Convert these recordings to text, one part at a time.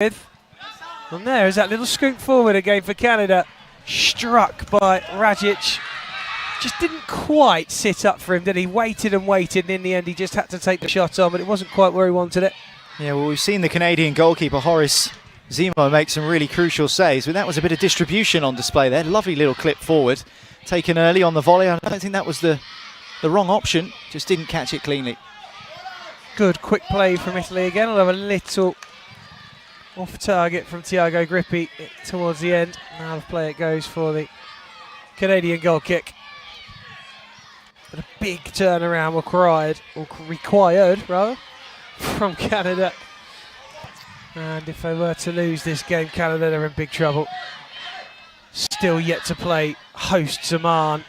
with. And there is that little scoot forward again for Canada. Struck by Rajic. Just didn't quite sit up for him, did he? Waited and waited, and in the end he just had to take the shot on, but it wasn't quite where he wanted it. Yeah, well, we've seen the Canadian goalkeeper, Horace Zemo, make some really crucial saves, but that was a bit of distribution on display there. Lovely little clip forward, taken early on the volley. I don't think that was the wrong option, just didn't catch it cleanly. Good quick play from Italy again. I'll have a little off target from Thiago Grippi towards the end. Now the play it goes for the Canadian goal kick. But a big turnaround required from Canada. And if they were to lose this game, Canada, they're in big trouble. Still yet to play hosts Oman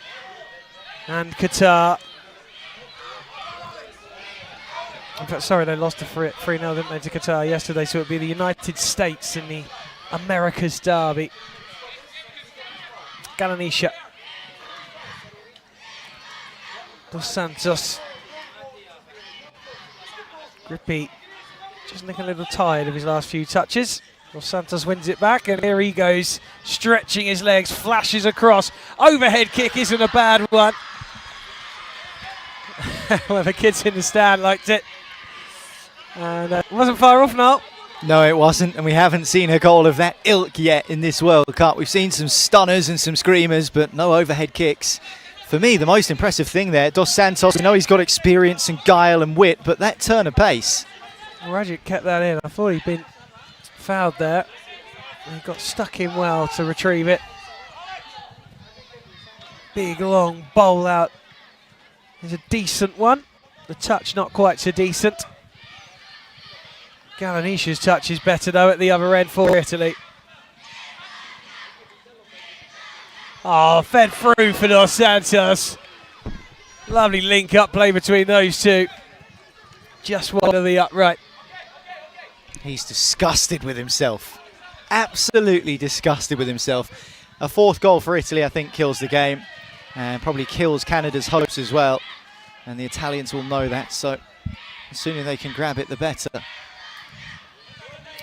and Qatar. In fact, sorry, they lost 3-0, didn't they, to Qatar yesterday, so it would be the United States in the Americas derby. Galanisha. Dos Santos. Grippi just looking a little tired of his last few touches. Dos Santos wins it back, and here he goes, stretching his legs, flashes across. Overhead kick isn't a bad one. Well, the kids in the stand liked it. And it wasn't far off, Noel. No, it wasn't, and we haven't seen a goal of that ilk yet in this World Cup. We've seen some stunners and some screamers, but no overhead kicks. For me, the most impressive thing there, Dos Santos, I know he's got experience and guile and wit, but that turn of pace. Rajic kept that in. I thought he'd been fouled there. He got stuck in well to retrieve it. Big, long bowl out. It's a decent one. The touch not quite so decent. Galanisha's touch is better, though, at the other end for Italy. Oh, fed through for Dos Santos. Lovely link-up play between those two. Just one of the upright. He's disgusted with himself. Absolutely disgusted with himself. A fourth goal for Italy, I think, kills the game. And probably kills Canada's hopes as well. And the Italians will know that, so the sooner they can grab it, the better.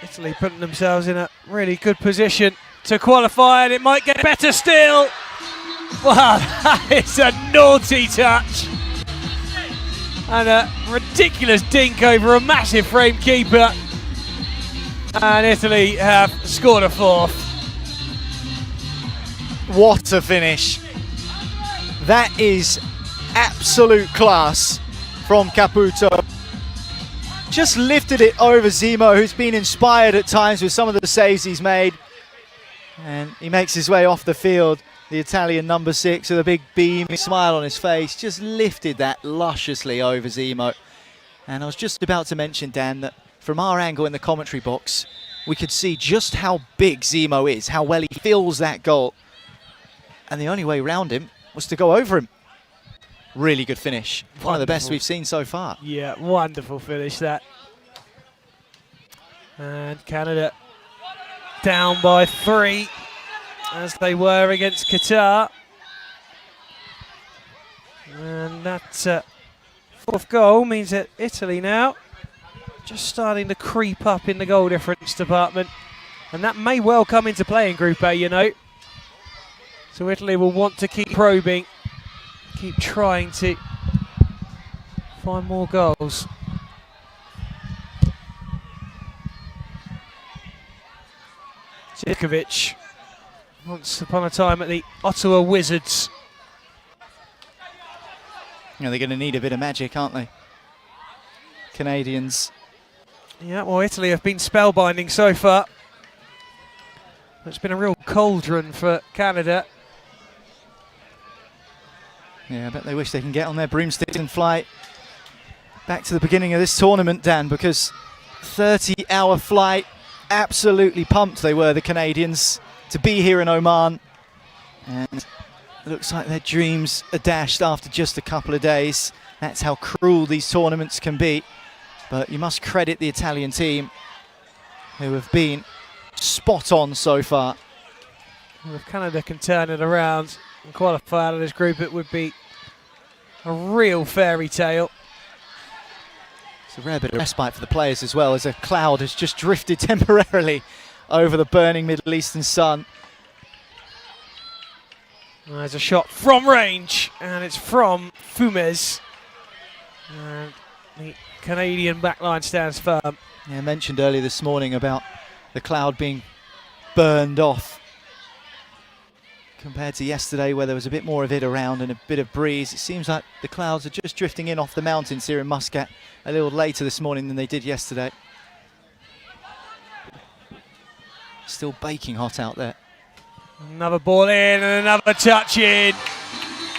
Italy putting themselves in a really good position to qualify, and it might get better still. Wow, that is a naughty touch. And a ridiculous dink over a massive frame keeper. And Italy have scored a fourth. What a finish. That is absolute class from Caputo. Just lifted it over Zemo, who's been inspired at times with some of the saves he's made. And he makes his way off the field. The Italian number 6 with a big beaming smile on his face. Just lifted that lusciously over Zemo. And I was just about to mention, Dan, that from our angle in the commentary box, we could see just how big Zemo is, how well he fills that goal. And the only way around him was to go over him. Really good finish. One of the best we've seen so far. Yeah, wonderful finish that. And Canada down by 3, as they were against Qatar. And that fourth goal means that Italy now just starting to creep up in the goal difference department. And that may well come into play in Group A, you know. So Italy will want to keep probing, keep trying to find more goals. Zivkovic, once upon a time at the Ottawa Wizards. Yeah, they're going to need a bit of magic, aren't they? Canadians. Yeah, well, Italy have been spellbinding so far. It's been a real cauldron for Canada. Yeah, I bet they wish they can get on their broomsticks and fly back to the beginning of this tournament, Dan, because 30-hour flight, absolutely pumped they were, the Canadians, to be here in Oman. And it looks like their dreams are dashed after just a couple of days. That's how cruel these tournaments can be. But you must credit the Italian team, who have been spot on so far. Well, if Canada can turn it around and qualify out of this group, it would be a real fairy tale. It's a rare bit of respite for the players as well, as a cloud has just drifted temporarily over the burning Middle Eastern sun. There's a shot from range, and it's from Fumes. And the Canadian backline stands firm. Yeah, I mentioned earlier this morning about the cloud being burned off compared to yesterday, where there was a bit more of it around and a bit of breeze. It seems like the clouds are just drifting in off the mountains here in Muscat a little later this morning than they did yesterday. Still baking hot out there. Another ball in and another touch in.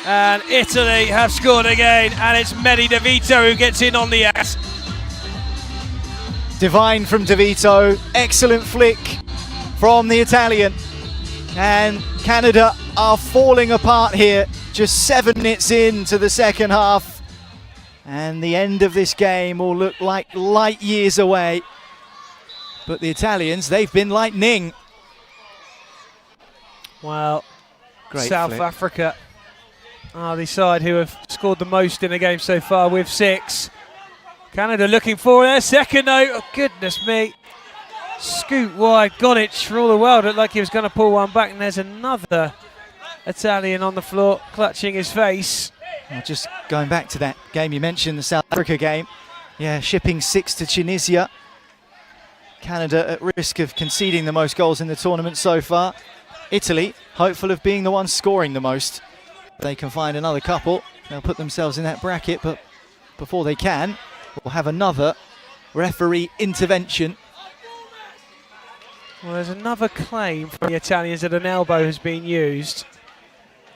And Italy have scored again, and it's Medi De Vito who gets in on the ass. Divine from De Vito, excellent flick from the Italian. And Canada are falling apart here, just 7 minutes into the second half. And the end of this game will look like light years away. But the Italians, they've been lightning. Well, Great South flick. Africa are the side who have scored the most in the game so far with 6. Canada looking for their second though. Oh, goodness me. Scoot wide, Godic for all the world. Looked like he was going to pull one back, and there's another Italian on the floor clutching his face. Well, just going back to that game you mentioned, the South Africa game. Yeah, shipping 6 to Tunisia. Canada at risk of conceding the most goals in the tournament so far. Italy, hopeful of being the ones scoring the most. If they can find another couple, they'll put themselves in that bracket, but before they can, we'll have another referee intervention. Well, there's another claim from the Italians that an elbow has been used.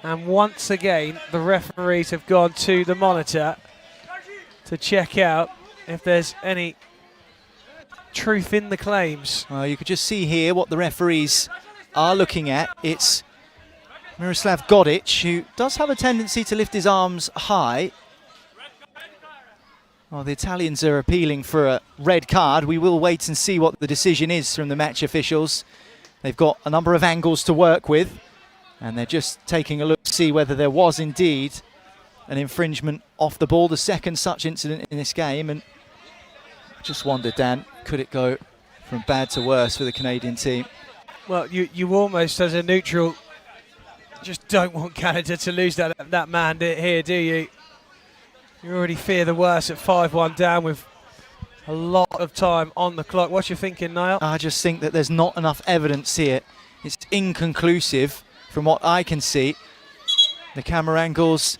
And once again, the referees have gone to the monitor to check out if there's any truth in the claims. Well, you could just see here what the referees are looking at. It's Miroslav Godic, who does have a tendency to lift his arms high. Well, the Italians are appealing for a red card. We will wait and see what the decision is from the match officials. They've got a number of angles to work with, and they're just taking a look to see whether there was indeed an infringement off the ball, the second such incident in this game. And I just wonder, Dan, could it go from bad to worse for the Canadian team? Well, you almost, as a neutral, just don't want Canada to lose that man here, do you? You already fear the worst at 5-1 down with a lot of time on the clock. What you thinking, Niall? I just think that there's not enough evidence here. It's inconclusive from what I can see. The camera angles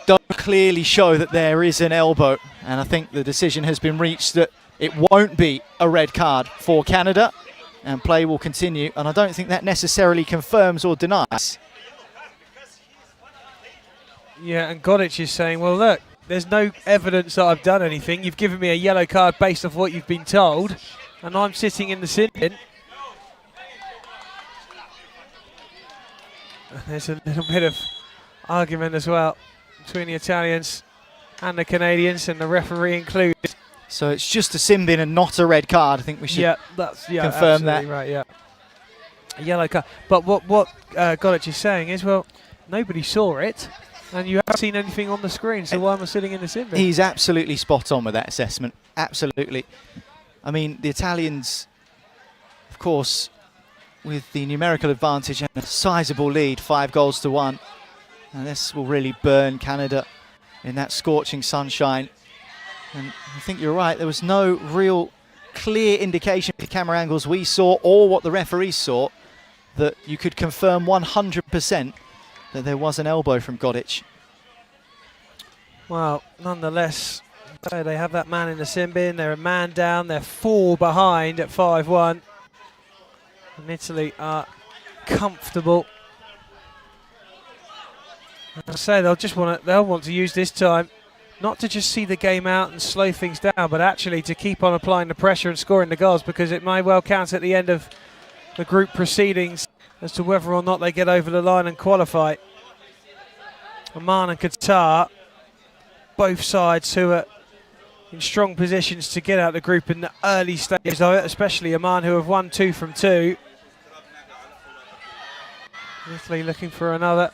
don't clearly show that there is an elbow, and I think the decision has been reached that it won't be a red card for Canada, and play will continue, and I don't think that necessarily confirms or denies. Yeah, and Godic is saying, well, look, there's no evidence that I've done anything. You've given me a yellow card based off what you've been told, and I'm sitting in the sin bin. And there's a little bit of argument as well between the Italians and the Canadians, and the referee included. So it's just a sin bin and not a red card. I think we should confirm that. Right, yeah. A yellow card. But what Godic is saying is, well, nobody saw it, and you haven't seen anything on the screen, so why am I sitting in the sin bin? He's absolutely spot on with that assessment. Absolutely. I mean, the Italians, of course, with the numerical advantage and a sizable lead, 5-1. And this will really burn Canada in that scorching sunshine. And I think you're right, there was no real clear indication with the camera angles we saw or what the referees saw that you could confirm 100% that there was an elbow from Godic. Well, nonetheless, so they have that man in the sin bin, they're a man down, they're 4 behind at 5-1. And Italy are comfortable. As I say, they'll want to use this time not to just see the game out and slow things down, but actually to keep on applying the pressure and scoring the goals, because it may well count at the end of the group proceedings as to whether or not they get over the line and qualify. Oman and Qatar, both sides who are in strong positions to get out of the group in the early stages of it, especially Oman, who have won 2 from 2. Italy looking for another.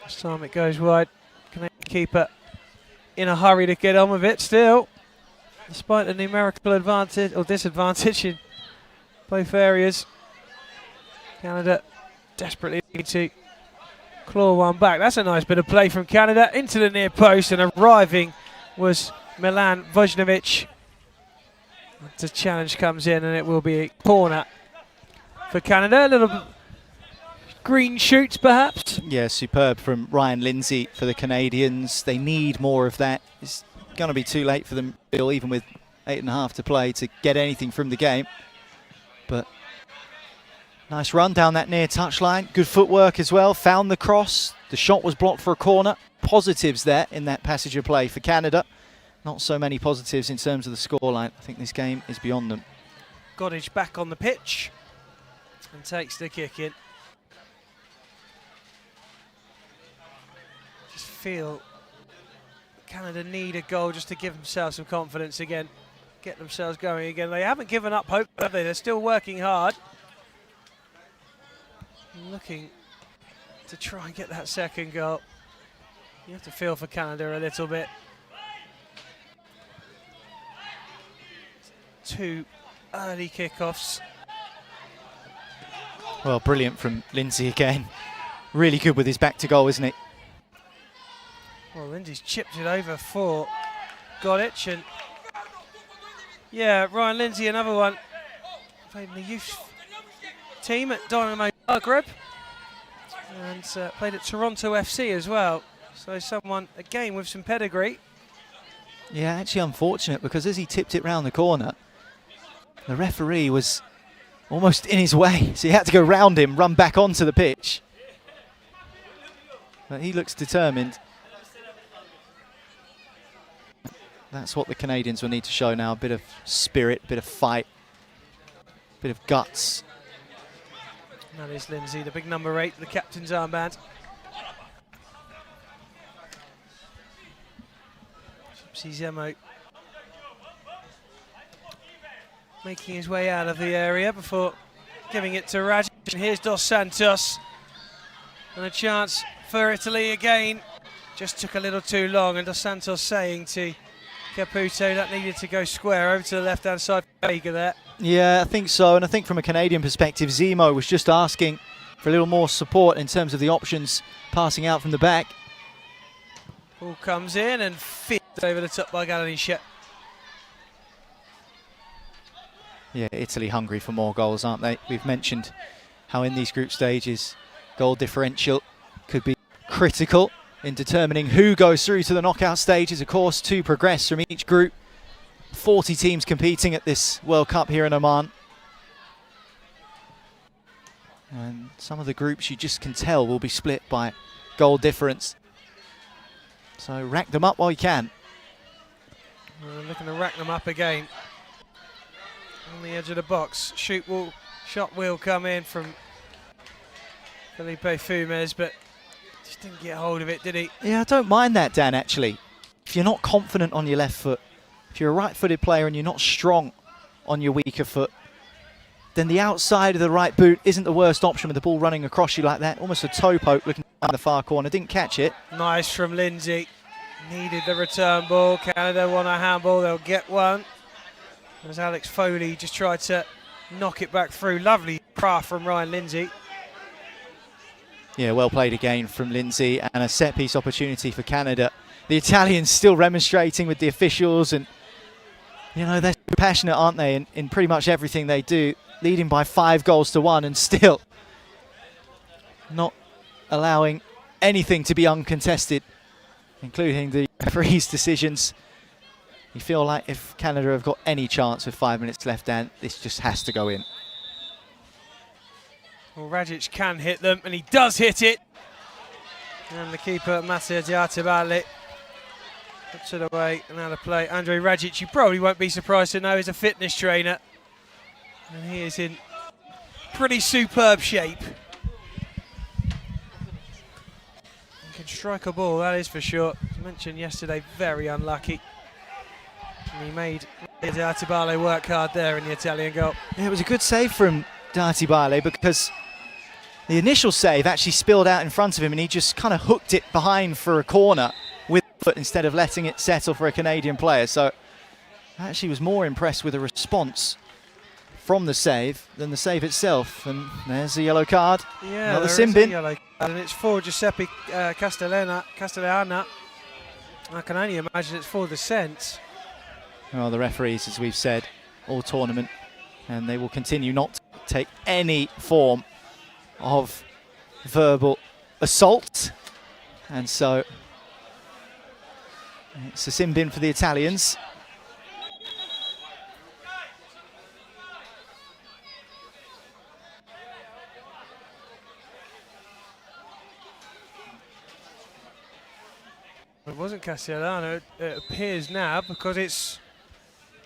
This time it goes wide. Canadian keeper in a hurry to get on with it still, despite the numerical advantage or disadvantage in both areas. Canada desperately need to claw one back. That's a nice bit of play from Canada into the near post, and arriving was Milan Vojnovic. The challenge comes in, and it will be a corner for Canada. A little green shoots, perhaps. Yeah, superb from Ryan Lindsay for the Canadians. They need more of that. It's going to be too late for them, even with 8.5 to play, to get anything from the game. But nice run down that near touchline. Good footwork as well. Found the cross. The shot was blocked for a corner. Positives there in that passage of play for Canada. Not so many positives in terms of the scoreline. I think this game is beyond them. Goddage back on the pitch and takes the kick in. Just feel Canada need a goal just to give themselves some confidence again. Get themselves going again. They haven't given up hope, have they? They're still working hard. Looking to try and get that second goal. You have to feel for Canada a little bit. Two early kickoffs. Well, brilliant from Lindsay again. Really good with his back to goal, isn't he? Well, Lindsay's chipped it over for Godic, and yeah, Ryan Lindsay, another one. Played in the youth team at Dynamo Zagreb and played at Toronto FC as well. So someone, again, with some pedigree. Yeah, actually unfortunate, because as he tipped it round the corner, the referee was almost in his way, so he had to go round him, run back onto the pitch. But he looks determined. That's what the Canadians will need to show now, a bit of spirit, a bit of fight, a bit of guts. That is Lindsay, the big number 8, the captain's armband. Gypsy Zemo making his way out of the area before giving it to Rajic. And here's Dos Santos. And a chance for Italy again. Just took a little too long, and Dos Santos saying to Caputo that needed to go square over to the left-hand side for Vega there. Yeah, I think so, and I think from a Canadian perspective, Zemo was just asking for a little more support in terms of the options passing out from the back. Ball comes in and fits over the top by Galanisha. Yeah, Italy hungry for more goals, aren't they? We've mentioned how in these group stages, goal differential could be critical in determining who goes through to the knockout stages. Of course, 2 progress from each group. 40 teams competing at this World Cup here in Oman. And some of the groups you just can tell will be split by goal difference. So rack them up while you can. We're looking to rack them up again. On the edge of the box. Shot will come in from Felipe Fumes, but just didn't get hold of it, did he? Yeah, I don't mind that, Dan, actually. If you're not confident on your left foot, if you're a right-footed player and you're not strong on your weaker foot, then the outside of the right boot isn't the worst option with the ball running across you like that. Almost a toe poke looking down the far corner. Didn't catch it. Nice from Lindsay. Needed the return ball. Canada want a handball. They'll get one. As Alex Foley just tried to knock it back through. Lovely craft from Ryan Lindsay. Yeah, well played again from Lindsay, and a set-piece opportunity for Canada. The Italians still remonstrating with the officials, and you know, they're passionate, aren't they, in pretty much everything they do, leading by 5 goals to 1 and still not allowing anything to be uncontested, including the referee's decisions. You feel like if Canada have got any chance with 5 minutes left, Dan, this just has to go in. Well, Rajic can hit them, and he does hit it. And the keeper, Mattia Diatabale, puts it away and out of play. Andrej Rajic, you probably won't be surprised to know, is a fitness trainer. And he is in pretty superb shape. He can strike a ball, that is for sure. As mentioned yesterday, very unlucky. And he made Diatabale work hard there in the Italian goal. Yeah, it was a good save from Diatabale, because the initial save actually spilled out in front of him and he just kind of hooked it behind for a corner with foot instead of letting it settle for a Canadian player. So I actually was more impressed with the response from the save than the save itself. And there's the yellow card. Yeah, another there sin is a bin. yellow card, and it's for Giuseppe Castellana. I can only imagine it's for dissent. Well, the referees, as we've said, all tournament, and they will continue not to take any form of verbal assault. And so it's a sin bin for the Italians. It wasn't Castellano, it appears now, because it's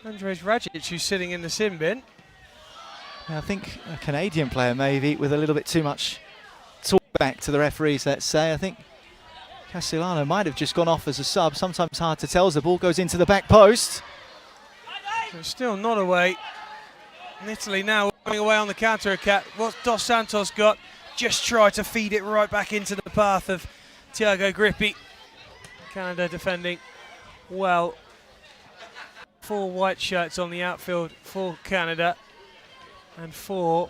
Andrzej Rajic who's sitting in the sin bin. I think a Canadian player maybe with a little bit too much talk back to the referees, let's say. I think Castellano might have just gone off as a sub. Sometimes hard to tell as the ball goes into the back post. It's still not away. And Italy now going away on the counter-attack. What Dos Santos got, just try to feed it right back into the path of Thiago Grippi. Canada defending well. 4 white shirts on the outfield for Canada and 4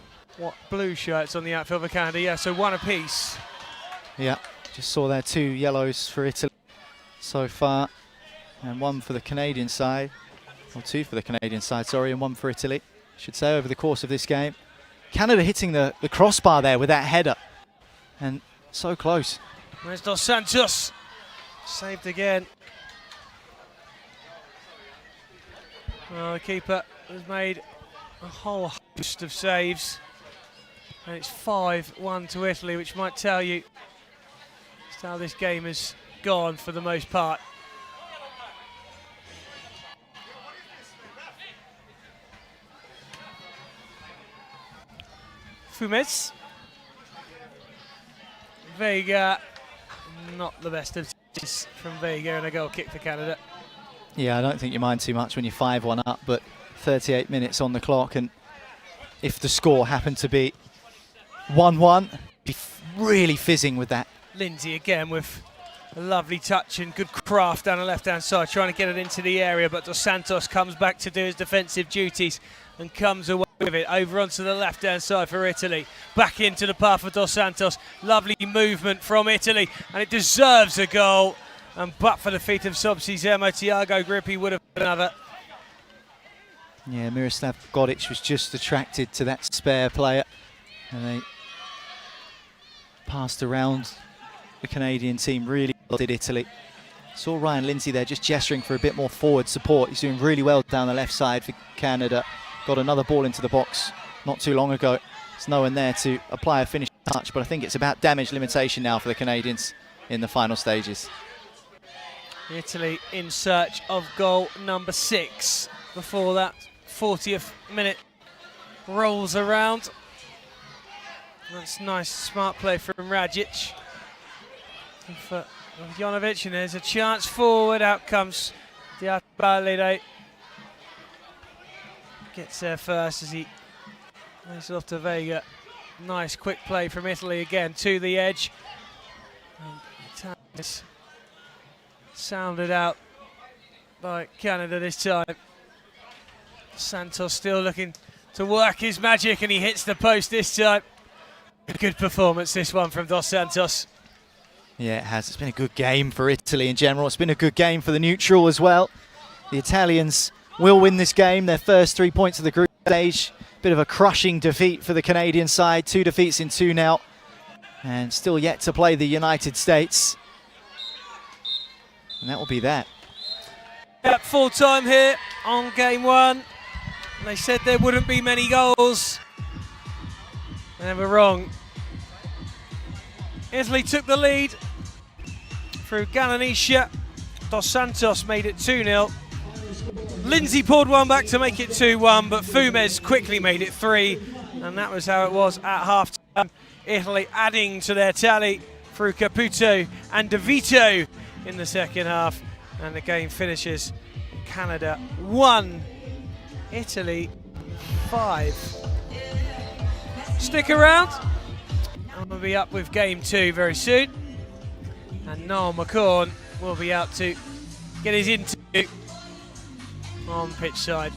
blue shirts on the outfield for Canada. Yeah, so 1 apiece. Yeah, just saw there 2 yellows for Italy so far and 1 for the Canadian side, or 2 for the Canadian side, sorry, and 1 for Italy, I should say, over the course of this game. Canada hitting the crossbar there with that header, and so close. There's Dos Santos. Saved again. Well, the keeper has made a whole host of saves. And it's 5-1 to Italy, which might tell you just how this game has gone for the most part. Fumes. Vega. Not the best of touches from Vega, and a goal kick for Canada. Yeah, I don't think you mind too much when you're 5-1 up, but 38 minutes on the clock, and if the score happened to be 1-1, be really fizzing with that. Lindsay again with a lovely touch and good craft down the left-hand side, trying to get it into the area, but Dos Santos comes back to do his defensive duties and comes away with it over onto the left-hand side for Italy. Back into the path of Dos Santos. Lovely movement from Italy, and it deserves a goal. And but for the feet of Sobsi Zemo, Thiago Grippi would have another. Yeah, Miroslav Godic was just attracted to that spare player, and they passed around the Canadian team really well, did Italy. Saw Ryan Lindsay there just gesturing for a bit more forward support. He's doing really well down the left side for Canada. Got another ball into the box not too long ago. There's no one there to apply a finishing touch, but I think it's about damage limitation now for the Canadians in the final stages. Italy in search of goal number 6 before that 40th minute rolls around. That's nice, smart play from Rajic. And for Jovanovic, and there's a chance forward. Out comes Diabalide. Gets there first as he lays it off to Vega. Nice quick play from Italy again to the edge. And sounded out by Canada this time. Santos still looking to work his magic, and he hits the post this time. A good performance, this one from Dos Santos. Yeah, it has. It's been a good game for Italy in general. It's been a good game for the neutral as well. The Italians will win this game, their first 3 points of the group stage. Bit of a crushing defeat for the Canadian side. 2 defeats in 2 now. And still yet to play the United States. And that will be that. Yep, full time here on game 1. They said there wouldn't be many goals. They were wrong. Italy took the lead through Galanisha. Dos Santos made it 2-0. Lindsay poured one back to make it 2-1, but Fumes quickly made it 3, and that was how it was at half-time. Italy adding to their tally through Caputo and De Vito in the second half, and the game finishes Canada 1, Italy 5. Stick around, and we'll be up with game 2 very soon. And Noel McCorn will be out to get his interview on pitch side.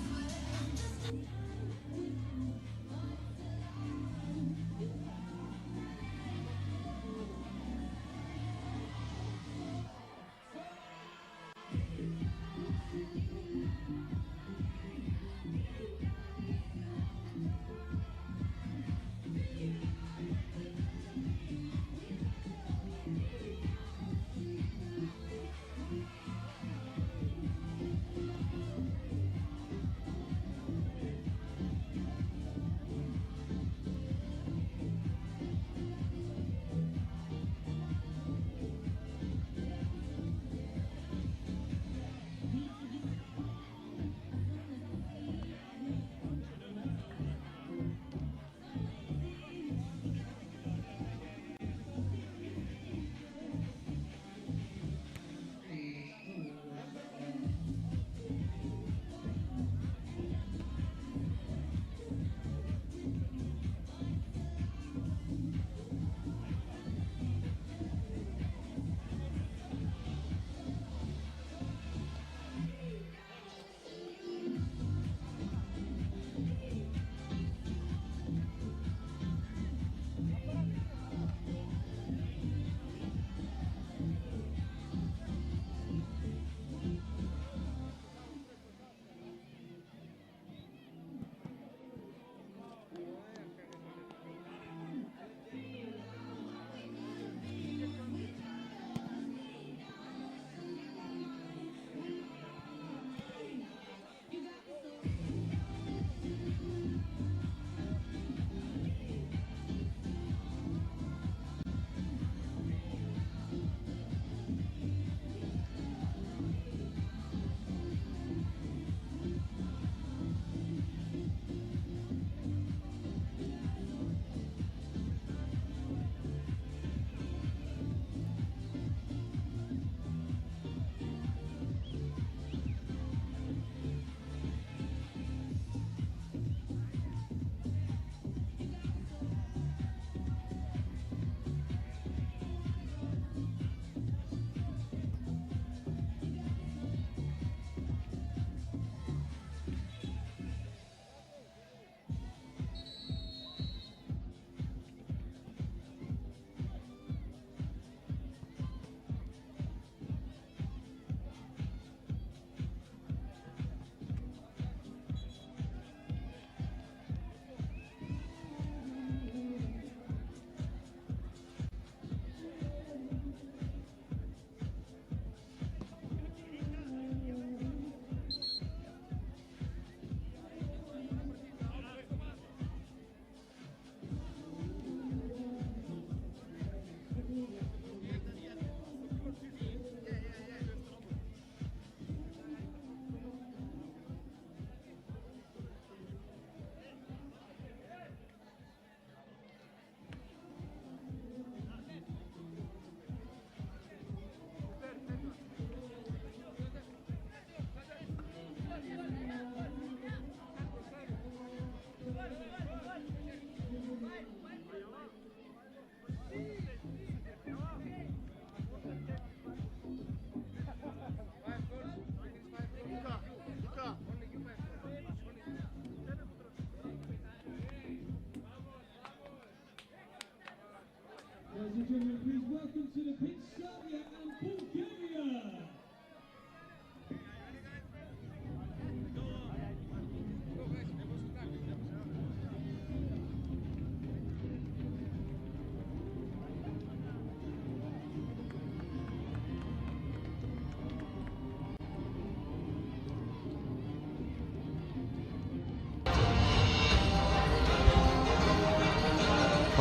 Ladies and gentlemen, please welcome to the pitch Serbia and Bulgaria.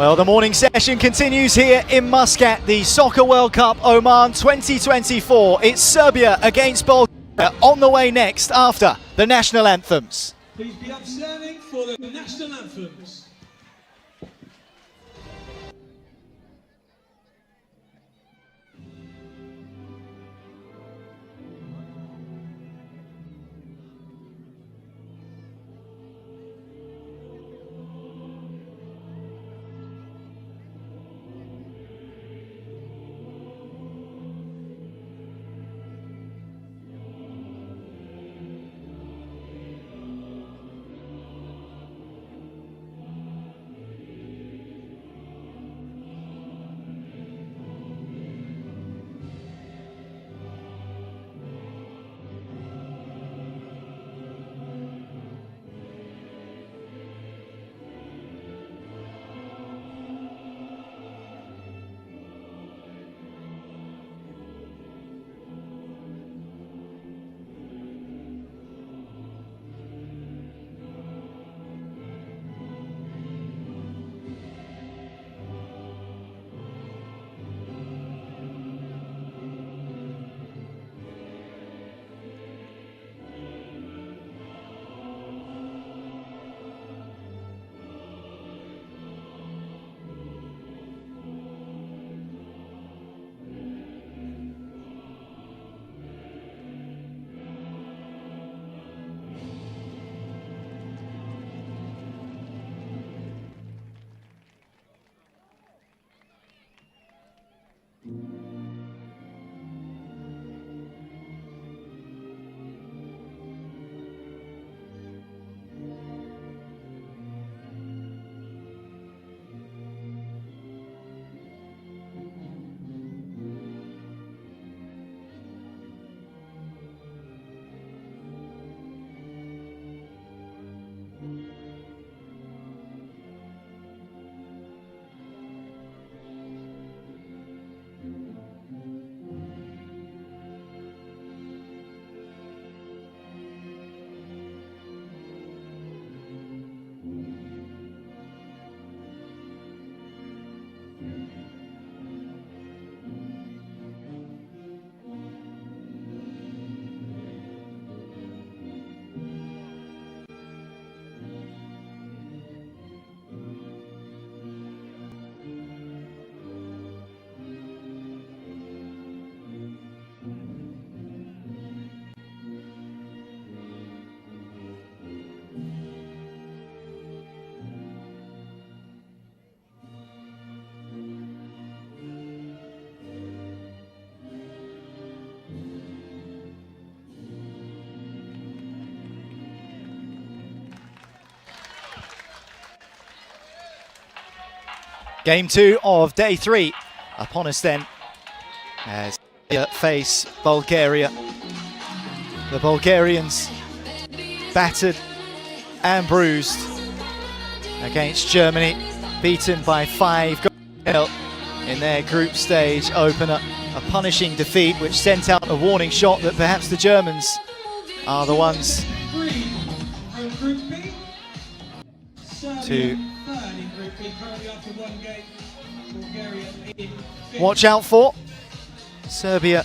Well, the morning session continues here in Muscat, the Soccer World Cup Oman 2024. It's Serbia against Bulgaria on the way next after the national anthems. Please be upstanding for the national anthems. Game 2 of day 3 upon us then, as Serbia face Bulgaria. The Bulgarians battered and bruised against Germany, beaten by 5-0 in their group stage opener. A punishing defeat which sent out a warning shot that perhaps the Germans are the ones to watch out for. Serbia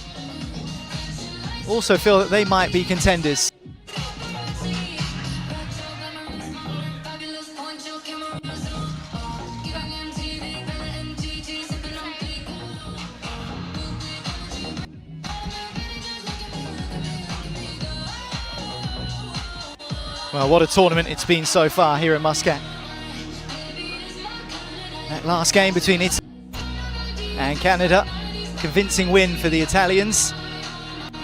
also feel that they might be contenders. Well, what a tournament it's been so far here in Muscat. That last game between Italy and Canada, convincing win for the Italians.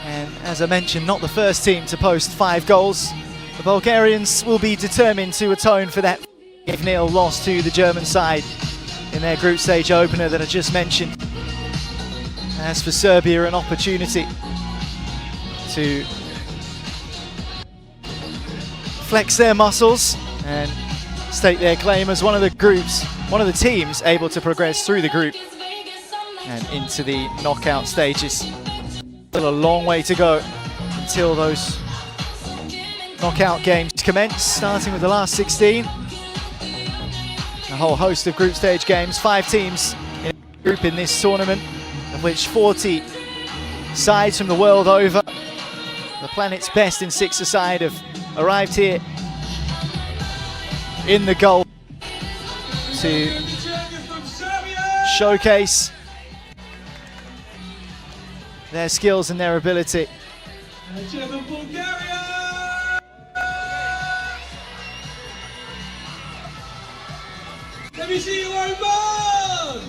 And as I mentioned, not the first team to post 5 goals. The Bulgarians will be determined to atone for that 5-0 loss to the German side in their group stage opener that I just mentioned. As for Serbia, an opportunity to flex their muscles and stake their claim as one of the teams able to progress through the group and into the knockout stages. Still a long way to go until those knockout games commence, starting with the last 16. A whole host of group stage games, 5 teams in a group in this tournament, of which 40 sides from the world over. The planet's best in 6-a-side have arrived here in the goal to showcase their skills and their ability. Let me see you, Oman!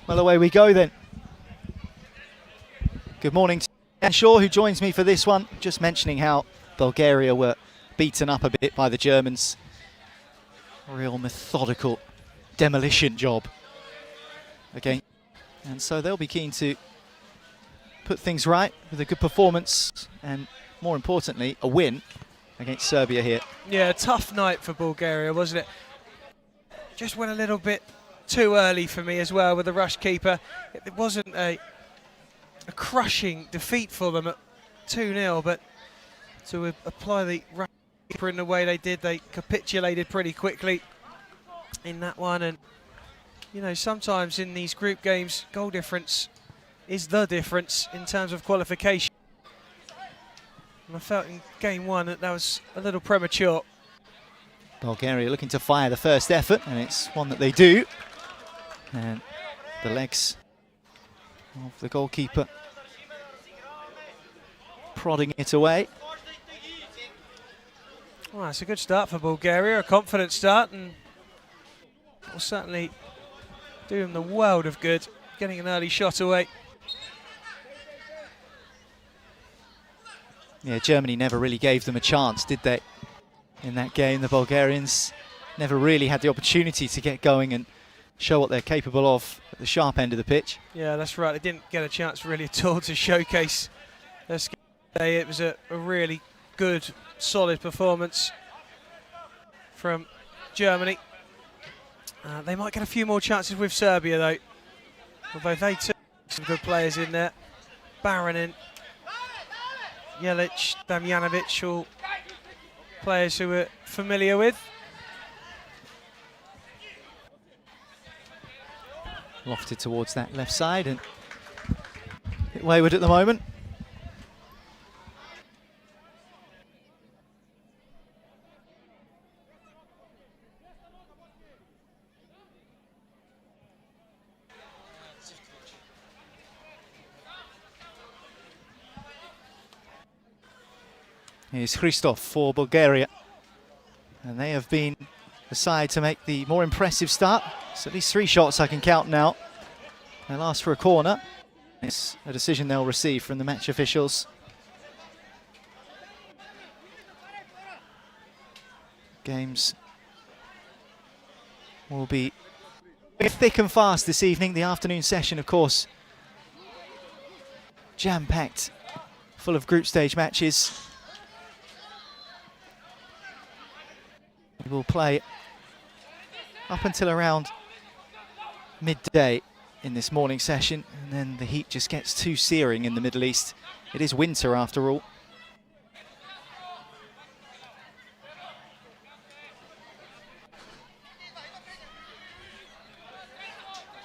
Well, away we go then. Good morning to Dan Shaw, who joins me for this one. Just mentioning how Bulgaria were beaten up a bit by the Germans. A real methodical demolition job again. And so they'll be keen to put things right with a good performance and, more importantly, a win against Serbia here. Yeah, a tough night for Bulgaria, wasn't it? Just went a little bit too early for me as well with the rush keeper. It wasn't a crushing defeat for them at 2-0, but to apply the rush keeper in the way they did, they capitulated pretty quickly in that one. And you know, sometimes in these group games, goal difference is the difference in terms of qualification. And I felt in game 1 that was a little premature. Bulgaria looking to fire the first effort, and it's one that they do. And the legs of the goalkeeper prodding it away. Well, it's a good start for Bulgaria, a confident start, and will certainly do them the world of good, getting an early shot away. Yeah, Germany never really gave them a chance, did they? In that game, the Bulgarians never really had the opportunity to get going and show what they're capable of at the sharp end of the pitch. Yeah, that's right. They didn't get a chance really at all to showcase their skill today. It was a really good, solid performance from Germany. They might get a few more chances with Serbia, though. Although they took some good players in there. Baranin, Jelic, Damjanovic, all players who we're familiar with. Lofted towards that left side and a bit wayward at the moment. Here's Christoph for Bulgaria. And they have been the side to make the more impressive start. It's at least 3 shots I can count now. They'll ask for a corner. It's a decision they'll receive from the match officials. Games will be thick and fast this evening. The afternoon session, of course, jam-packed, full of group stage matches. We will play up until around midday in this morning session, and then the heat just gets too searing in the Middle East. It is winter after all.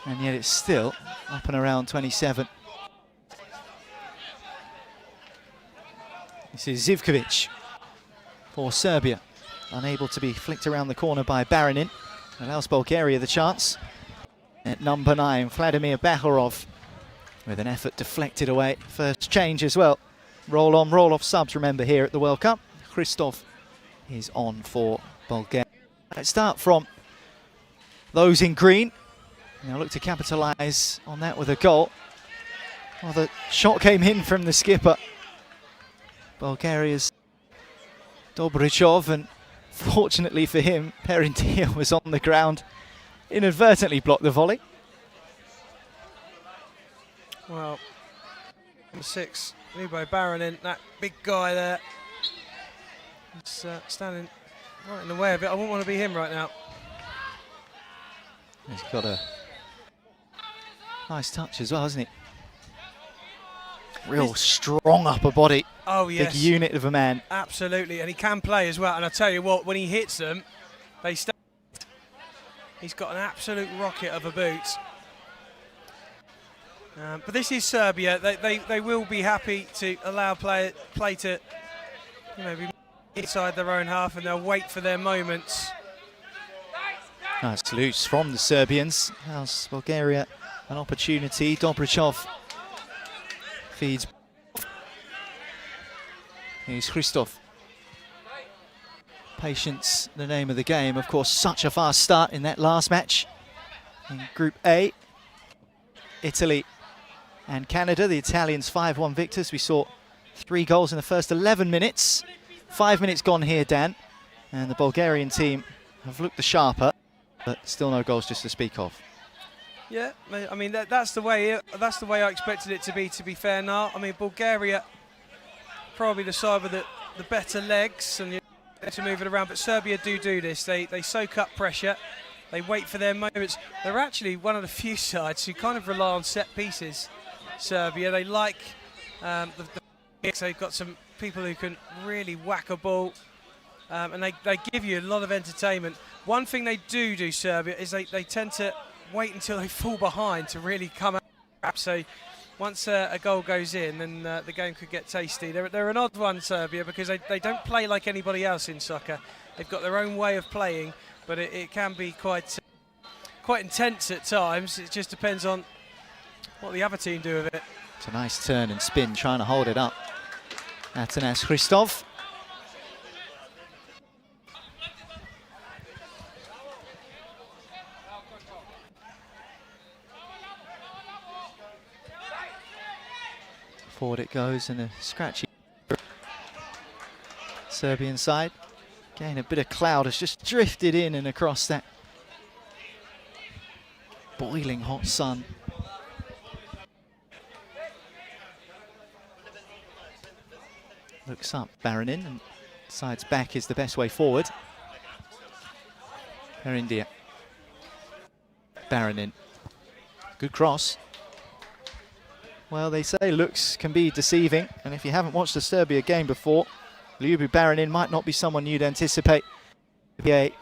And yet it's still up and around 27. This is Zivkovic for Serbia. Unable to be flicked around the corner by Baranin. Allows Bulgaria the chance. At number 9, Vladimir Bakharov with an effort deflected away. First change as well. Roll on, roll off subs, remember, here at the World Cup. Christoph is on for Bulgaria. Let's start from those in green. Now look to capitalise on that with a goal. Well, the shot came in from the skipper, Bulgaria's Dobrichov, and fortunately for him, Perindia was on the ground, inadvertently blocked the volley. Well, number 6, Lubo Baranin, that big guy there. He's standing right in the way of it. I wouldn't want to be him right now. He's got a nice touch as well, hasn't he? Real strong upper body. Oh, yes. Big unit of a man. Absolutely, and he can play as well. And I tell you what, when he hits them, they stay. He's got an absolute rocket of a boot. But this is Serbia. They will be happy to allow play to, you know, be inside their own half, and they'll wait for their moments. Nice loose from the Serbians. Allows Bulgaria an opportunity. Dobrichov feeds. Here's Christoph. Patience, the name of the game. Of course, such a fast start in that last match. In Group A, Italy and Canada. The Italians 5-1 victors. We saw 3 goals in the first 11 minutes. 5 minutes gone here, Dan. And the Bulgarian team have looked the sharper, but still no goals just to speak of. Yeah, I mean that's the way I expected it to be fair now. I mean, Bulgaria probably the side with the better legs and to move it around, but Serbia do this. They soak up pressure, they wait for their moments. They're actually one of the few sides who kind of rely on set pieces. Serbia, they like they've got some people who can really whack a ball, and they give you a lot of entertainment. One thing they do Serbia is they tend to wait until they fall behind to really come out. So once a goal goes in, then the game could get tasty. They're an odd one, Serbia, because they don't play like anybody else in soccer. They've got their own way of playing, but it can be quite intense at times. It just depends on what the other team do with it. It's a nice turn and spin, trying to hold it up. Atanas Christoph. Forward it goes, and a scratchy Serbian side. Again, a bit of cloud has just drifted in and across that boiling hot sun. Looks up, Baranin, and sides back is the best way forward. Perindia. Baranin. Good cross. Well, they say looks can be deceiving, and if you haven't watched the Serbia game before, Ljubo Baranin might not be someone you'd anticipate to be a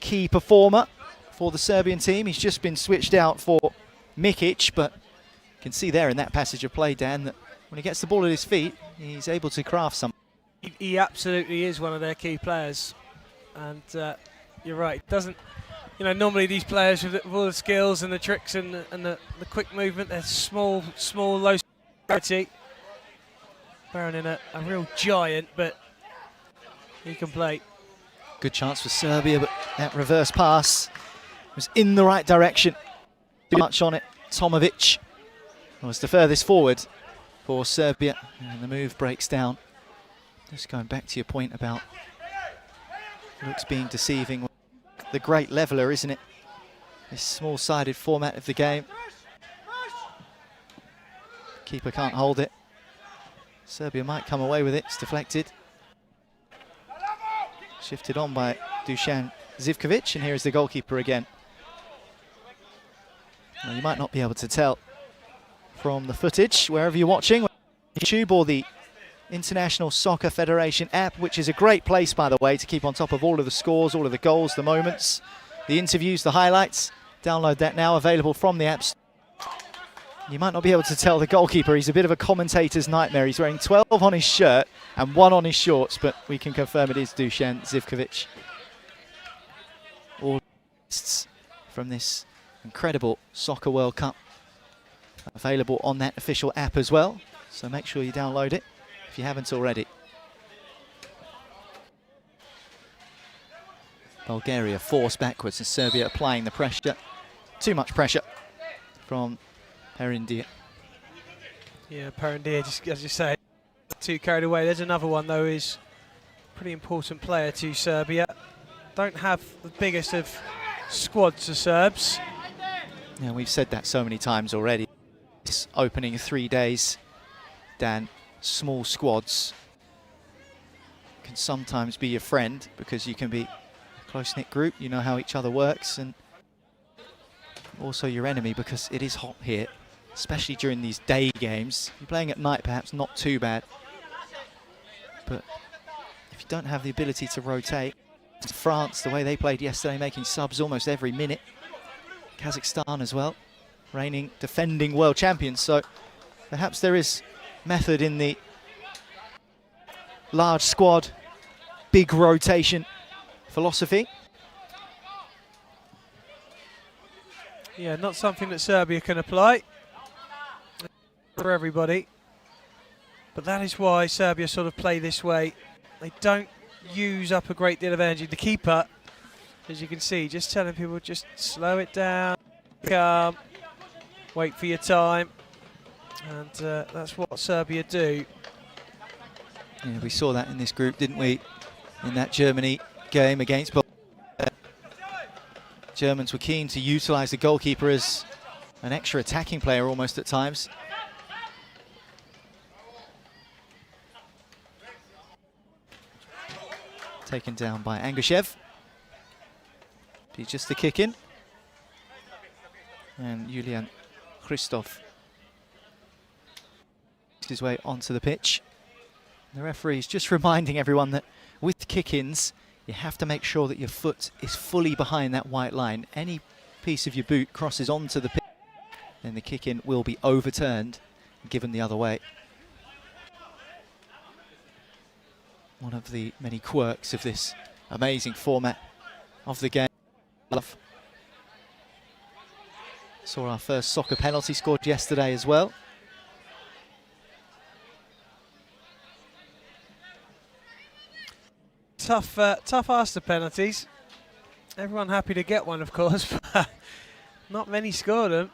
key performer for the Serbian team. He's just been switched out for Mikic, but you can see there in that passage of play, Dan, that when he gets the ball at his feet, he's able to craft something. He absolutely is one of their key players, and you're right. Doesn't, you know, normally these players with all the skills and the tricks and the quick movement, they're small, low security. Baranin a real giant, but he can play. Good chance for Serbia, but that reverse pass was in the right direction. Too much on it. Tomovic. Well, it's the furthest forward for Serbia, and the move breaks down. Just going back to your point about looks being deceiving. The great leveler, isn't it? This small-sided format of the game. Keeper can't hold it. Serbia might come away with it. It's deflected. Shifted on by Dusan Zivkovic, and here is the goalkeeper again. Well, you might not be able to tell from the footage, wherever you're watching, YouTube or the International Soccer Federation app, which is a great place, by the way, to keep on top of all of the scores, all of the goals, the moments, the interviews, the highlights. Download that now, available from the app. You might not be able to tell the goalkeeper. He's a bit of a commentator's nightmare. He's wearing 12 on his shirt and 1 on his shorts, but we can confirm it is Dusan Zivkovic. All from this incredible Soccer World Cup available on that official app as well, so make sure you download it if you haven't already. Bulgaria forced backwards and Serbia applying the pressure. Too much pressure from Perindia. Yeah, Perindia, just as you say, too carried away. There's another one though, who's a pretty important player to Serbia. Don't have the biggest of squads, the Serbs. Yeah, we've said that so many times already. This opening 3 days, Dan, small squads can sometimes be your friend because you can be a close-knit group, you know how each other works, and also your enemy because it is hot here, especially during these day games. If you're playing at night, perhaps not too bad, but if you don't have the ability to rotate, France, the way they played yesterday, making subs almost every minute. Kazakhstan as well, reigning, defending world champions, so perhaps there is method in the large squad, big rotation philosophy. Yeah, not something that Serbia can apply for everybody, but that is why Serbia sort of play this way. They don't use up a great deal of energy. The keeper, as you can see, just telling people just slow it down, calm, wait for your time, and that's what Serbia do. Yeah, we saw that in this group, didn't we? In that Germany game against Bulgaria. Germans were keen to utilise the goalkeeper as an extra attacking player almost at times. Taken down by Angushev. Be just a kick in. And Julian Christoph his way onto the pitch. The referee's just reminding everyone that with kick-ins, you have to make sure that your foot is fully behind that white line. Any piece of your boot crosses onto the pitch, then the kick-in will be overturned and given the other way. One of the many quirks of this amazing format of the game. Love. Saw our first soccer penalty scored yesterday as well. Tough ask, the penalties. Everyone happy to get one, of course, but not many score them.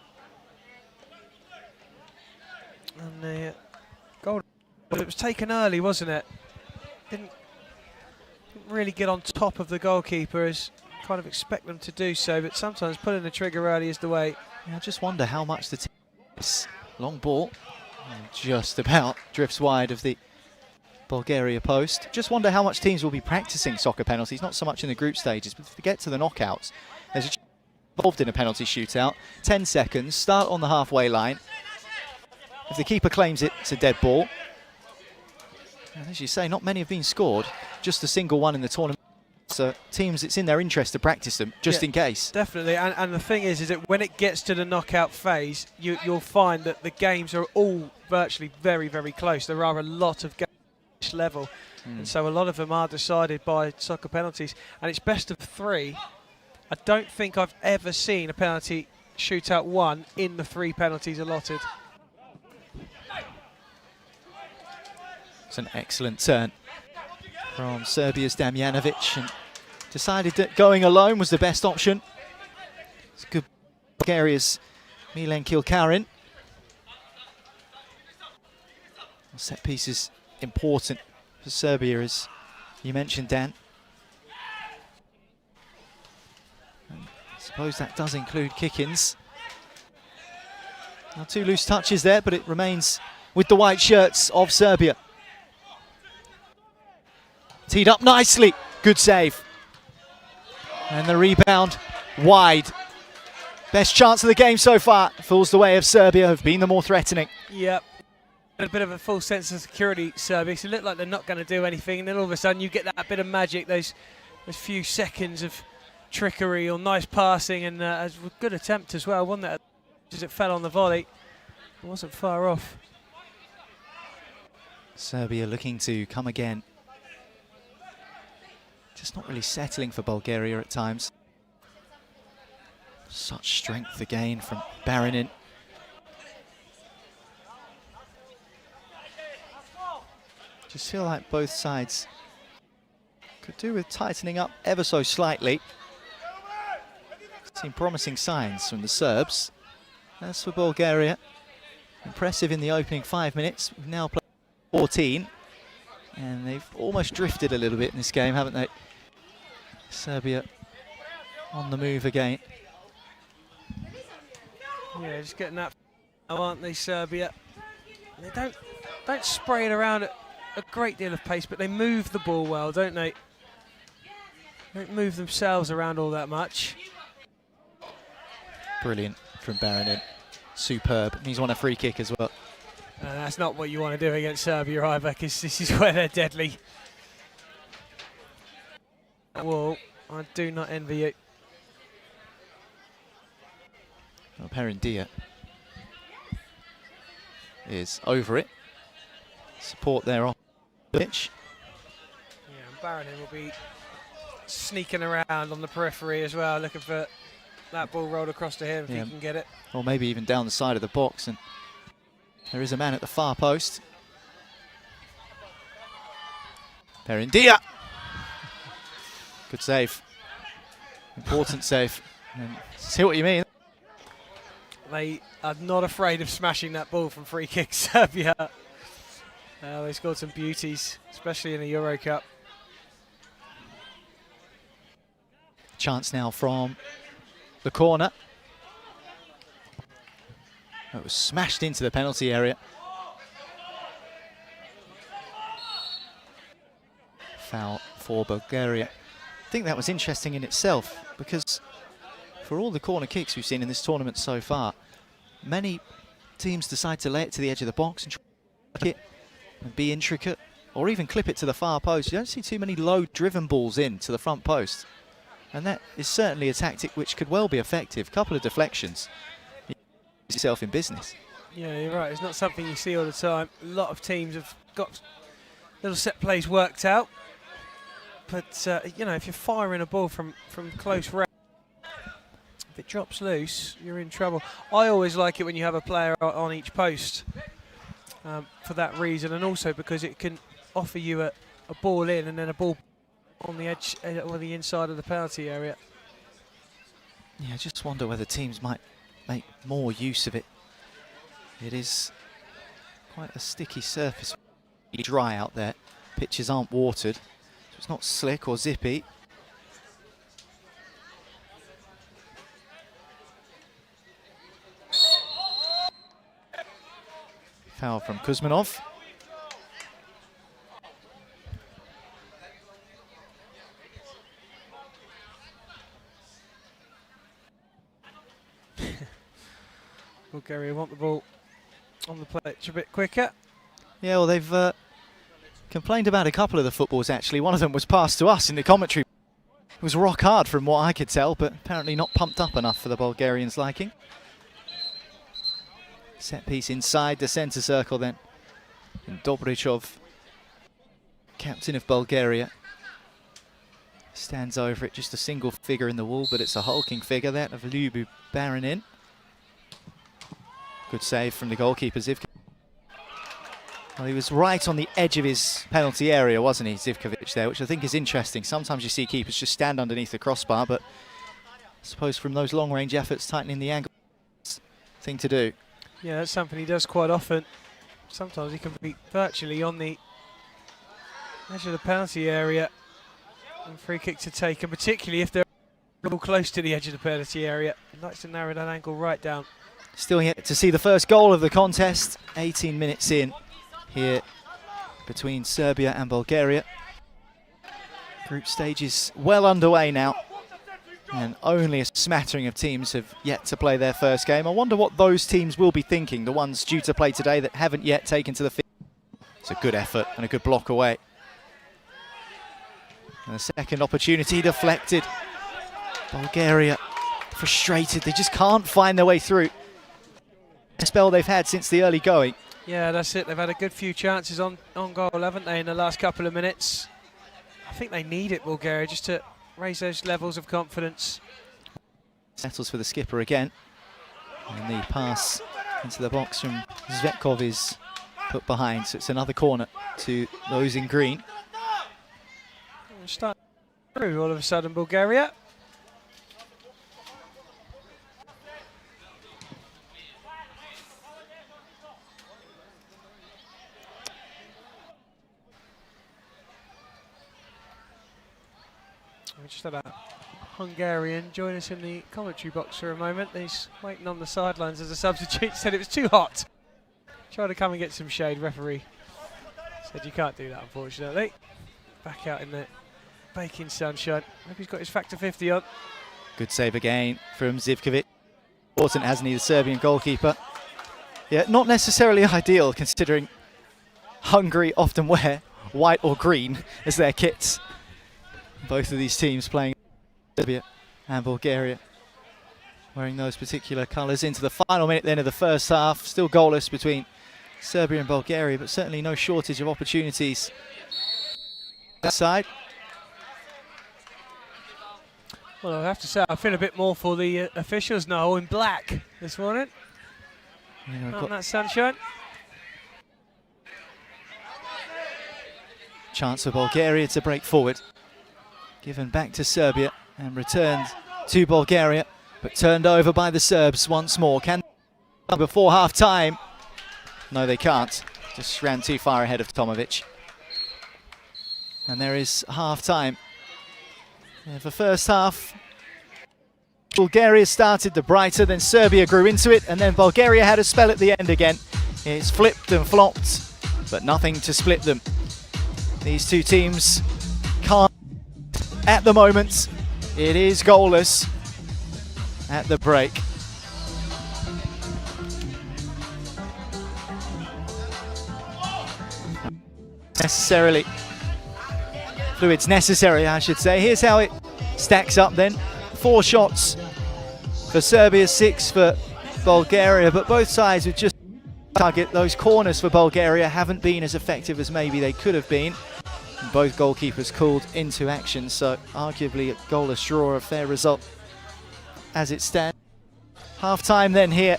And the goal, but it was taken early, wasn't it? Didn't really get on top of the goalkeeper as kind of expect them to do so, but sometimes pulling the trigger early is the way. Yeah, I just wonder how much the team. Long ball, just about drifts wide of the Bulgaria post. Just wonder how much teams will be practicing soccer penalties, not so much in the group stages, but if they get to the knockouts, there's a involved in a penalty shootout. 10 seconds, start on the halfway line. If the keeper claims it, it's a dead ball. And as you say, not many have been scored, just a single one in the tournament. So teams, it's in their interest to practice them, just in case. Definitely, and the thing is that when it gets to the knockout phase, you'll find that the games are all virtually very, very close. There are a lot of games at this level, and so a lot of them are decided by soccer penalties, and it's best of 3. I don't think I've ever seen a penalty shootout won in the 3 penalties allotted. It's an excellent turn from Serbia's Damjanovic, and decided that going alone was the best option. It's good. Bulgaria's Milan Kilkarin. Set piece is important for Serbia, as you mentioned, Dan. And I suppose that does include kick-ins. Now 2 loose touches there, but it remains with the white shirts of Serbia. Teed up nicely, good save. And the rebound wide. Best chance of the game so far. Falls the way of Serbia, who've been the more threatening. Yep. A bit of a false sense of security, Serbia. So it looked like they're not going to do anything, and then all of a sudden you get that bit of magic, those few seconds of trickery or nice passing, and a good attempt as well, wasn't it? As it fell on the volley, it wasn't far off. Serbia looking to come again. Just not really settling for Bulgaria at times. Such strength again from Barinin. Just feel like both sides could do with tightening up ever so slightly. Seen promising signs from the Serbs. As for Bulgaria, impressive in the opening 5 minutes. We've now played 14, and they've almost drifted a little bit in this game, haven't they? Serbia on the move again. Yeah, just getting that, aren't they, Serbia? They don't spray it around at a great deal of pace, but they move the ball well, don't they? They don't move themselves around all that much. Brilliant from Barinin. Superb. And he's won a free kick as well. And that's not what you want to do against Serbia either, because this is where they're deadly. Well, I do not envy you. Well, Perendia is over it. Support there on the pitch. Yeah, and Barinin will be sneaking around on the periphery as well, looking for that ball rolled across to him if he can get it. Or maybe even down the side of the box. And there is a man at the far post. Perendia! Good save. Important save. And see what you mean. They are not afraid of smashing that ball from free kick, Serbia. They scored some beauties, especially in the Euro Cup. Chance now from the corner. It was smashed into the penalty area. Foul for Bulgaria. I think that was interesting in itself, because for all the corner kicks we've seen in this tournament so far, many teams decide to lay it to the edge of the box and try to kick it and be intricate, or even clip it to the far post. You don't see too many low-driven balls in to the front post. And that is certainly a tactic which could well be effective. Couple of deflections, you get yourself in business. Yeah, you're right. It's not something you see all the time. A lot of teams have got little set plays worked out. But, you know, if you're firing a ball from close range, if it drops loose, you're in trouble. I always like it when you have a player on each post for that reason, and also because it can offer you a ball in and then a ball on the edge or the inside of the penalty area. Yeah, I just wonder whether teams might make more use of it. It is quite a sticky surface. Dry out there. Pitches aren't watered, so it's not slick or zippy. Foul from Kuzmanov. Bulgaria want the ball on the pitch a bit quicker. Yeah, well, they've complained about a couple of the footballs, actually. One of them was passed to us in the commentary. It was rock hard from what I could tell, but apparently not pumped up enough for the Bulgarians' liking. Set piece inside the centre circle then. And Dobrichov, captain of Bulgaria, stands over it. Just a single figure in the wall, but it's a hulking figure, that of Lubu Barinin. Good save from the goalkeeper, Zivkovic. Well, he was right on the edge of his penalty area, wasn't he, Zivkovic there, which I think is interesting. Sometimes you see keepers just stand underneath the crossbar, but I suppose from those long-range efforts, tightening the angle, thing to do. Yeah, that's something he does quite often. sometimes he can be virtually on the edge of the penalty area and free kick to take, and particularly if they're all close to the edge of the penalty area. He likes to narrow that angle right down. Still yet to see the first goal of the contest. 18 minutes in here between Serbia and Bulgaria. Group stage is well underway now, and only a smattering of teams have yet to play their first game. I wonder what those teams will be thinking, the ones due to play today that haven't yet taken to the field. It's a good effort and a good block away. And the second opportunity deflected. Bulgaria frustrated, they just can't find their way through. The spell they've had since the early going. Yeah, that's it. They've had a good few chances on goal, haven't they, in the last couple of minutes. I think they need it, Bulgaria, just to raise those levels of confidence. Settles for the skipper again. And the pass into the box from Zvetkov is put behind, so it's another corner to those in green. Start through all of a sudden, Bulgaria. We just had a Hungarian join us in the commentary box for a moment. He's waiting on the sidelines as a substitute. Said it was too hot. Tried to come and get some shade. Referee said you can't do that, unfortunately. Back out in the baking sunshine. Hope he's got his factor 50 on. Good save again from Zivkovic. Important, hasn't he, the Serbian goalkeeper? Yeah, not necessarily ideal considering Hungary often wear white or green as their kits. Both of these teams playing Serbia and Bulgaria wearing those particular colours into the final minute then of the first half. Still goalless between Serbia and Bulgaria, but certainly no shortage of opportunities that side. Well, I have to say, I feel a bit more for the officials now in black this morning. Yeah, Out in that sunshine. Chance for Bulgaria to break forward. Given back to Serbia and returned to Bulgaria, but turned over by the Serbs once more. Can they before half time? No, they can't. Just ran too far ahead of Tomovic. And there is half time. Yeah, for first half, Bulgaria started the brighter, then Serbia grew into it, and then Bulgaria had a spell at the end again. It's flipped and flopped, but nothing to split them. These two teams can't at the moment. It is goalless at the break. Necessarily. Fluids necessary, I should say. Here's how it stacks up then. 4 shots for Serbia, 6 for Bulgaria, but both sides with just target. Those corners for Bulgaria haven't been as effective as maybe they could have been. Both goalkeepers called into action, so arguably a goalless draw, a fair result as it stands. Half time then here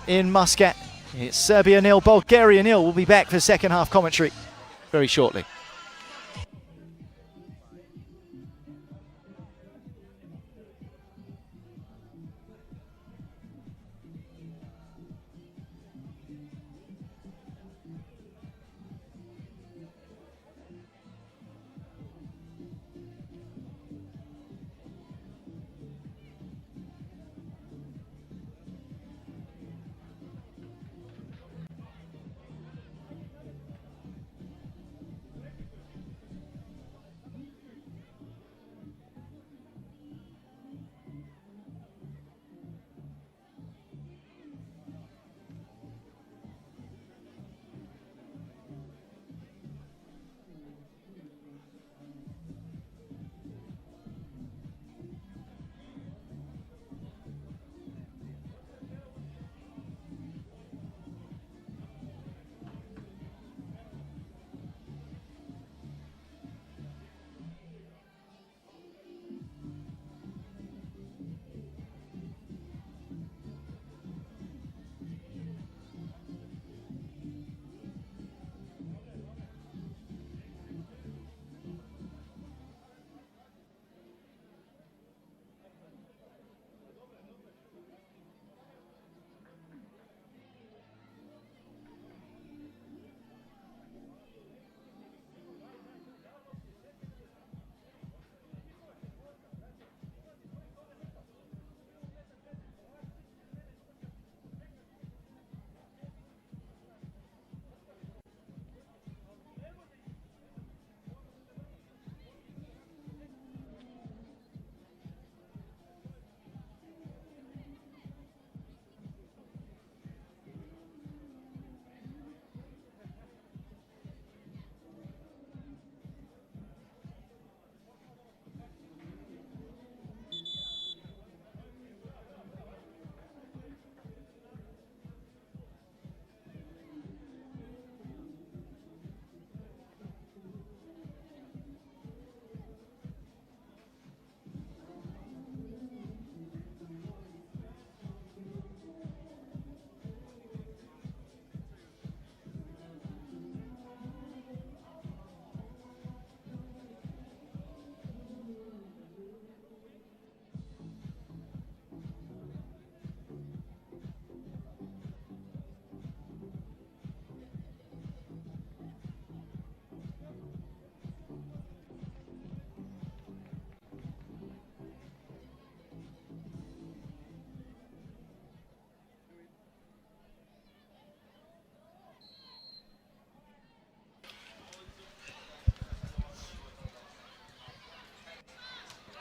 in Muscat. It's Serbia 0, Bulgaria 0. We'll be back for second half commentary very shortly.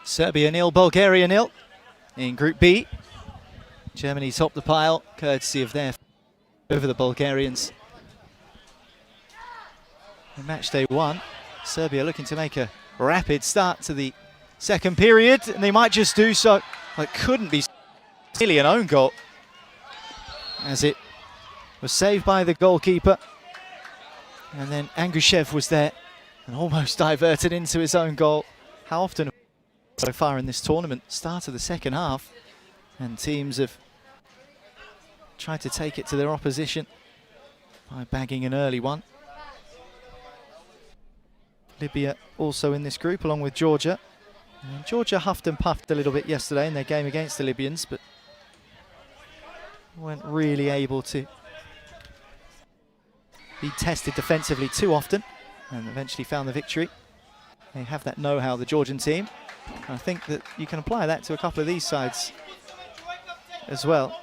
Serbia 0, Bulgaria 0 in Group B. Germany top the pile, courtesy of their over the Bulgarians. In match day 1, Serbia looking to make a rapid start to the second period, and they might just do so. It couldn't be nearly an own goal, as it was saved by the goalkeeper. And then Angushev was there and almost diverted into his own goal. How often so far in this tournament, start of the second half, and teams have tried to take it to their opposition by bagging an early one. Libya also in this group along with Georgia. And Georgia huffed and puffed a little bit yesterday in their game against the Libyans, but weren't really able to be tested defensively too often, and eventually found the victory. They have that know-how, the Georgian team. And I think that you can apply that to a couple of these sides as well.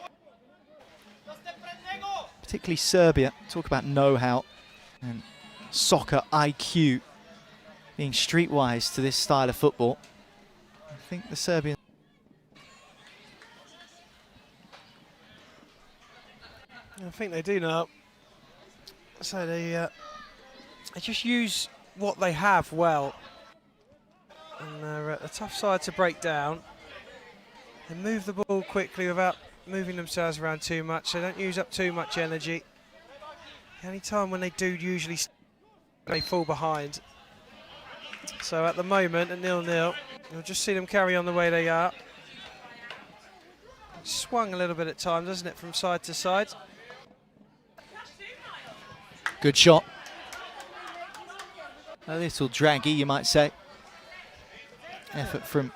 Particularly Serbia, talk about know-how and soccer IQ, being streetwise to this style of football. I think the Serbians I think they do now. So they just use what they have well. And they're a tough side to break down. They move the ball quickly without moving themselves around too much. They don't use up too much energy. The only time when they do usually they fall behind. So at the moment at 0-0, you'll just see them carry on the way they are. Swung a little bit at times, doesn't it, from side to side. good shot. A little draggy, you might say. Effort from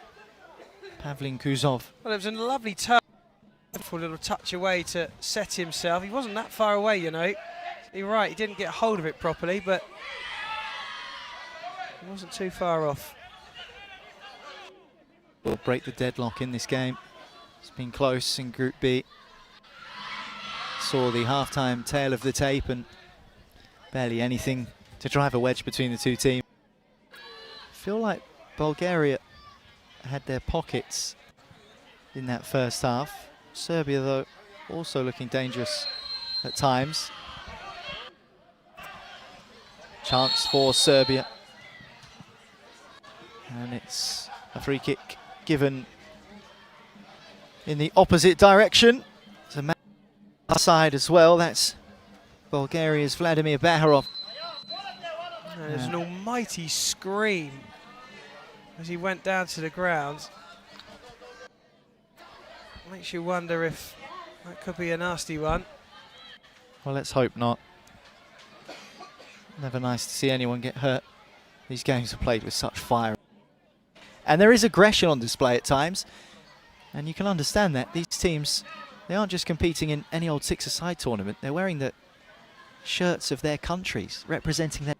Pavlin Kuzov. Well, it was a lovely turn, a little touch away to set himself. He wasn't that far away, you know. You're right, he didn't get hold of it properly, but he wasn't too far off. Will break the deadlock in this game. It's been close in Group B. Saw the half-time tail of the tape and barely anything to drive a wedge between the two teams. I feel like Bulgaria had their pockets in that first half. Serbia, though, also looking dangerous at times. Chance for Serbia. And it's a free kick given in the opposite direction. It's a man side as well. That's Bulgaria's Vladimir Baharov. And there's an almighty scream as he went down to the ground. Makes you wonder if that could be a nasty one. Well, let's hope not. Never nice to see anyone get hurt. These games are played with such fire. And there is aggression on display at times. And you can understand that. These teams, they aren't just competing in any old six-a-side tournament. They're wearing the shirts of their countries, representing their...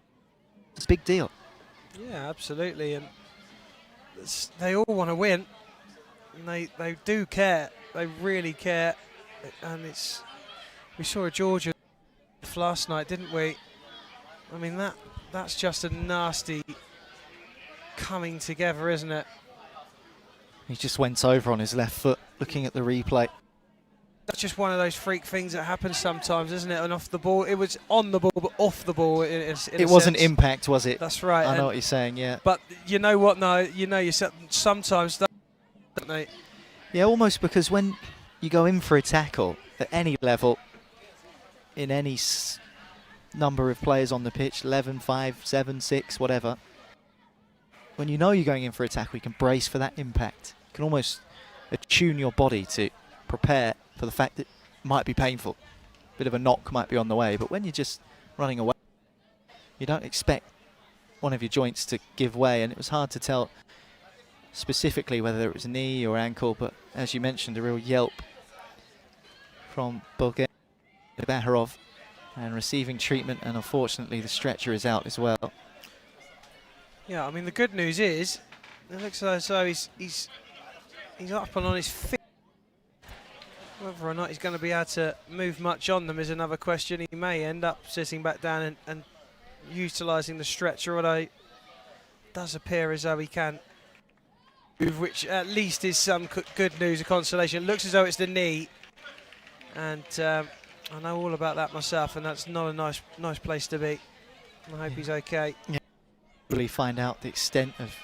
It's a big deal. Yeah, absolutely. And they all want to win. And they do care. They really care. And it's... We saw a Georgia last night, didn't we? I mean, that's just a nasty coming together, isn't it? He just went over on his left foot, looking at the replay. That's just one of those freak things that happens sometimes, isn't it? And off the ball, it was on the ball, but off the ball. It wasn't impact, was it? That's right. I know what you're saying, yeah. But you know what? No, you know, you sometimes don't they? Yeah, almost, because when you go in for a tackle at any level, in any number of players on the pitch, 11, 5, 7, 6, whatever, when you know you're going in for a tackle, you can brace for that impact. You can almost attune your body to prepare for the fact that it might be painful. A bit of a knock might be on the way, but when you're just running away, you don't expect one of your joints to give way, and it was hard to tell specifically whether it was knee or ankle, but as you mentioned, a real yelp from Bulgaria, Baharov, and receiving treatment, and unfortunately the stretcher is out as well. Yeah, I mean, the good news is it looks as though he's up and on his feet. Whether or not he's going to be able to move much on them is another question. He may end up sitting back down and utilising the stretcher, although it does appear as though he can which at least is some good news, a consolation. It looks as though it's the knee, and I know all about that myself, and that's not a nice place to be. I hope he's okay. Yeah. Really find out the extent of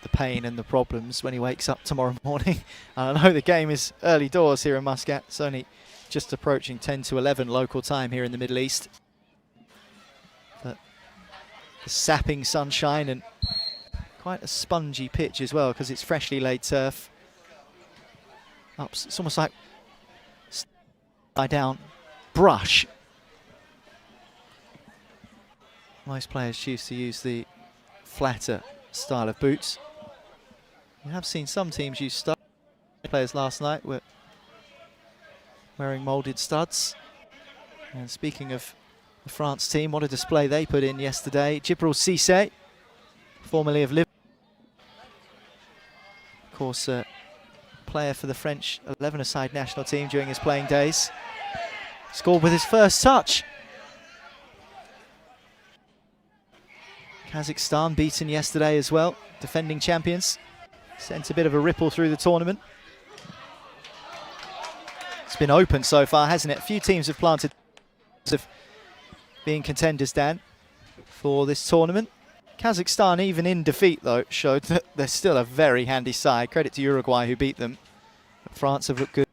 the pain and the problems when he wakes up tomorrow morning. I know the game is early doors here in Muscat. It's only just approaching 10 to 11 local time here in the Middle East. But the sapping sunshine and quite a spongy pitch as well, because it's freshly laid turf. It's almost like lie down brush. Most players choose to use the flatter style of boots. We have seen some teams use studs. Players last night were wearing moulded studs. And speaking of the France team, what a display they put in yesterday. Djibril Cissé, formerly of Liverpool. Of course, player for the French 11-a-side national team during his playing days. Scored with his first touch. Kazakhstan beaten yesterday as well, defending champions. Sent a bit of a ripple through the tournament. It's been open so far, hasn't it? A few teams have planted of being contenders, Dan, for this tournament. Kazakhstan, even in defeat, though, showed that they're still a very handy side. Credit to Uruguay, who beat them. But France have looked good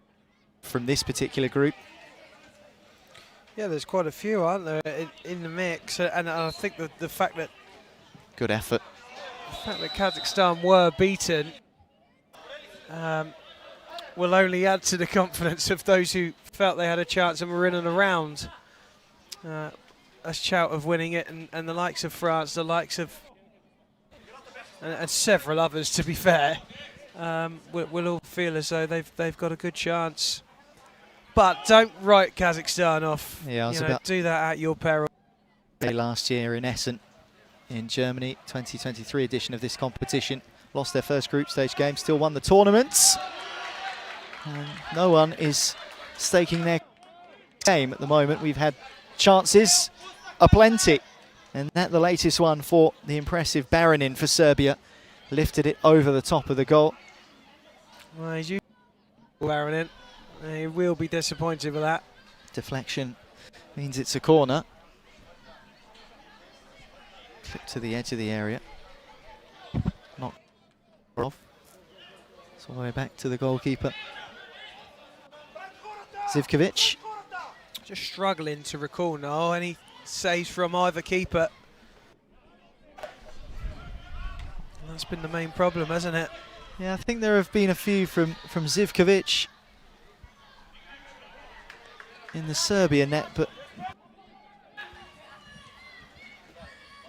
from this particular group. Yeah, there's quite a few, aren't there, in the mix, and I think the fact that good effort. The fact that Kazakhstan were beaten will only add to the confidence of those who felt they had a chance and were in and around a shout of winning it, and the likes of France, the likes of and several others, to be fair, will all feel as though they've got a good chance. But don't write Kazakhstan off. Yeah, I was about do that at your peril. Last year in Essen, in Germany, 2023 edition of this competition. Lost their first group stage game, still won the tournaments. No one is staking their game at the moment. We've had chances aplenty, and that the latest one for the impressive Baranin for Serbia. Lifted it over the top of the goal. Well, he's used Baranin. He will be disappointed with that. Deflection means it's a corner. Clip to the edge of the area. Not off. It's all the way back to the goalkeeper. Zivkovic. Just struggling to recall now any saves from either keeper. And that's been the main problem, hasn't it? Yeah, I think there have been a few from Zivkovic in the Serbia net, but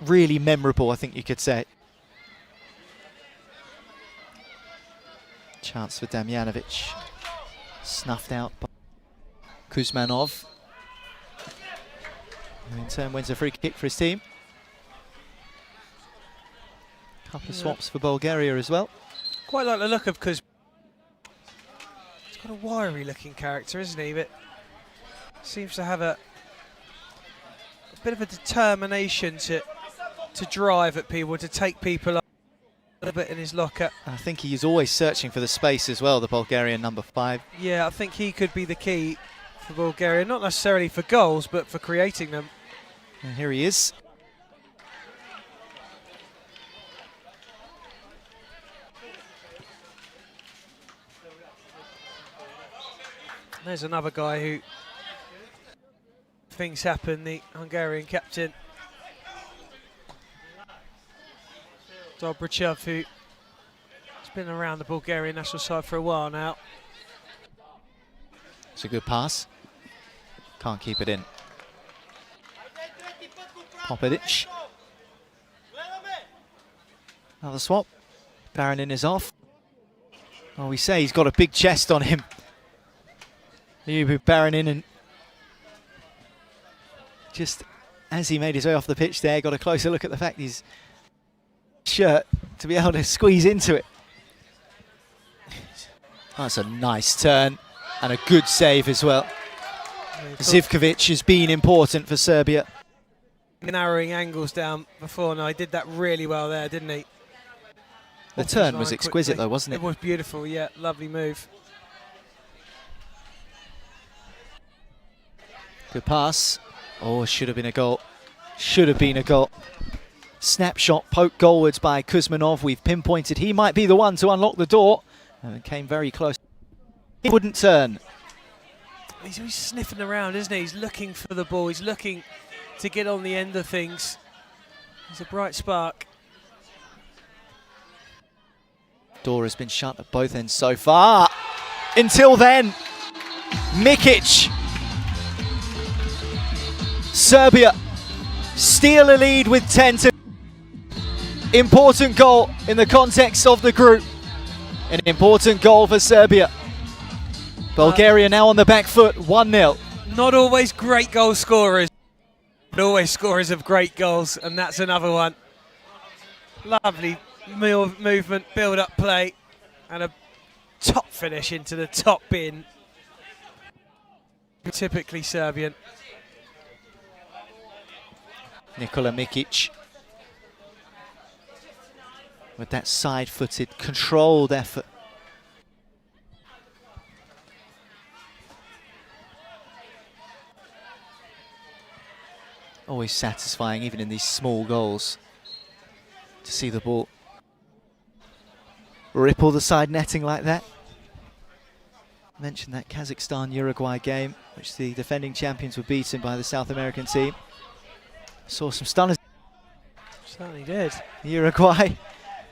really memorable, I think you could say. Chance for Damjanovic. Snuffed out by Kuzmanov. Who in turn wins a free kick for his team. Couple of swaps for Bulgaria as well. Quite like the look of Kuz. He's got a wiry looking character, isn't he? But seems to have a bit of a determination to drive at people, to take people up a little bit in his locker. I think he is always searching for the space as well, the Bulgarian number 5. Yeah, I think he could be the key for Bulgaria, not necessarily for goals, but for creating them. And here he is. There's another guy who things happen, the Hungarian captain Dobrichev, who's been around the Bulgarian national side for a while now. It's a good pass. Can't keep it in. Popovic. Another swap. Baranin is off. Well, we say he's got a big chest on him. Baranin, and just as he made his way off the pitch there, got a closer look at the fact his shirt to be able to squeeze into it. That's a nice turn and a good save as well. Zivkovic has been important for Serbia. Narrowing angles down before, no, he did that really well there, didn't he? The turn was exquisite though, wasn't it? It was beautiful, yeah, lovely move. Good pass. Oh, should have been a goal. Should have been a goal. Snapshot poked goalwards by Kuzmanov. We've pinpointed he might be the one to unlock the door. And it came very close. He wouldn't turn. He's always sniffing around, isn't he? He's looking for the ball. He's looking to get on the end of things. He's a bright spark. Door has been shut at both ends so far. Until then, Mikic. Serbia steal a lead with 10 to. Important goal in the context of the group. An important goal for Serbia. Bulgaria now on the back foot, 1-0. Not always great goal scorers, but always scorers of great goals, and that's another one. Lovely movement, build-up play, and a top finish into the top bin. Typically Serbian. Nikola Mikic with that side-footed, controlled effort. Always satisfying, even in these small goals, to see the ball ripple the side netting like that. I mentioned that Kazakhstan-Uruguay game, which the defending champions were beaten by the South American team. Saw some stunners. Certainly did. Uruguay,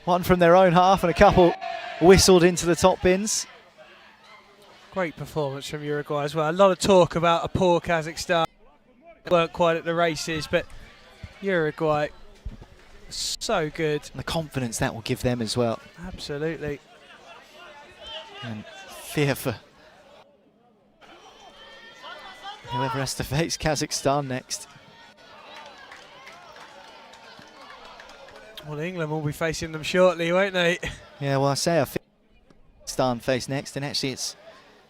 one from their own half and a couple whistled into the top bins. Great performance from Uruguay as well. A lot of talk about a poor Kazakhstan. Weren't quite at the races, but Uruguay, so good. And the confidence that will give them as well. Absolutely. And fear for whoever has to face Kazakhstan next. Well, England will be facing them shortly, won't they? Yeah, well, I say I think Kazakhstan face next, and actually it's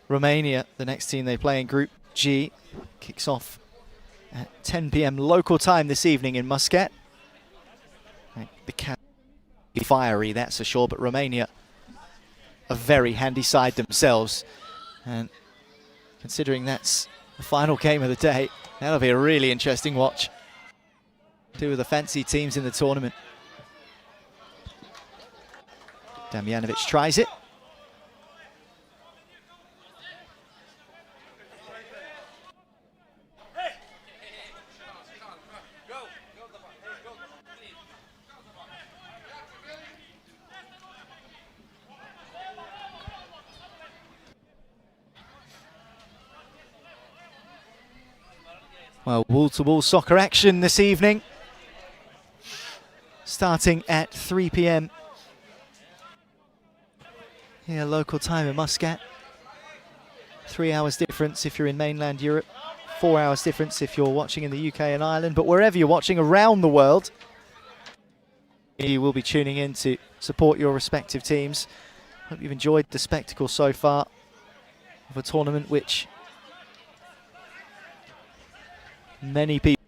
Romania, the next team they play in Group G. Kicks off at 10 p.m. local time this evening in Muscat. The cat be fiery, that's for sure, but Romania, a very handy side themselves. And considering that's the final game of the day, that'll be a really interesting watch. Two of the fancy teams in the tournament. Damjanovic tries it. Well, wall-to-wall soccer action this evening, starting at 3 p.m. here local time in Muscat. 3 hours difference if you're in mainland Europe, 4 hours difference if you're watching in the UK and Ireland, but wherever you're watching around the world, you will be tuning in to support your respective teams. Hope you've enjoyed the spectacle so far of a tournament which many people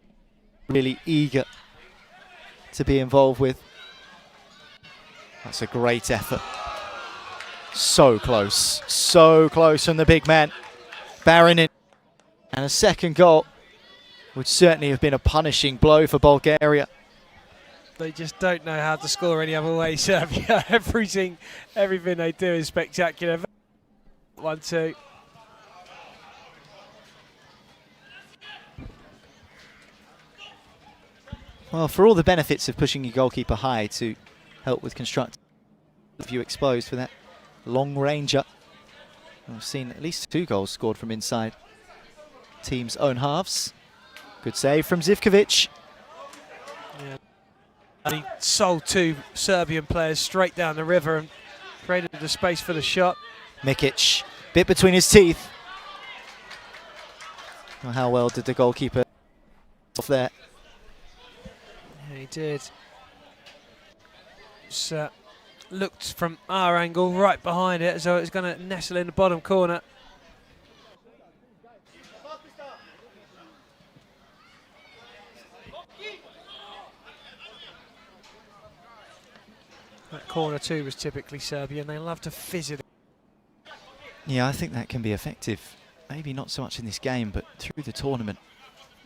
are really eager to be involved with. That's a great effort. So close from the big man. Baronin. And a second goal would certainly have been a punishing blow for Bulgaria. They just don't know how to score any other way, Serbia. Everything they do is spectacular. 1-2. Well, for all the benefits of pushing your goalkeeper high to help with constructive view exposed for that long ranger, we've seen at least 2 goals scored from inside team's own halves. Good save from Zivkovic. Yeah. And he sold 2 Serbian players straight down the river and created the space for the shot. Mikic, bit between his teeth. Well, how well did the goalkeeper off there? Yeah, he did. So, looked from our angle right behind it as though it's going to nestle in the bottom corner. That corner too was typically Serbia, and they love to fizz it. Yeah, I think that can be effective. Maybe not so much in this game, but through the tournament.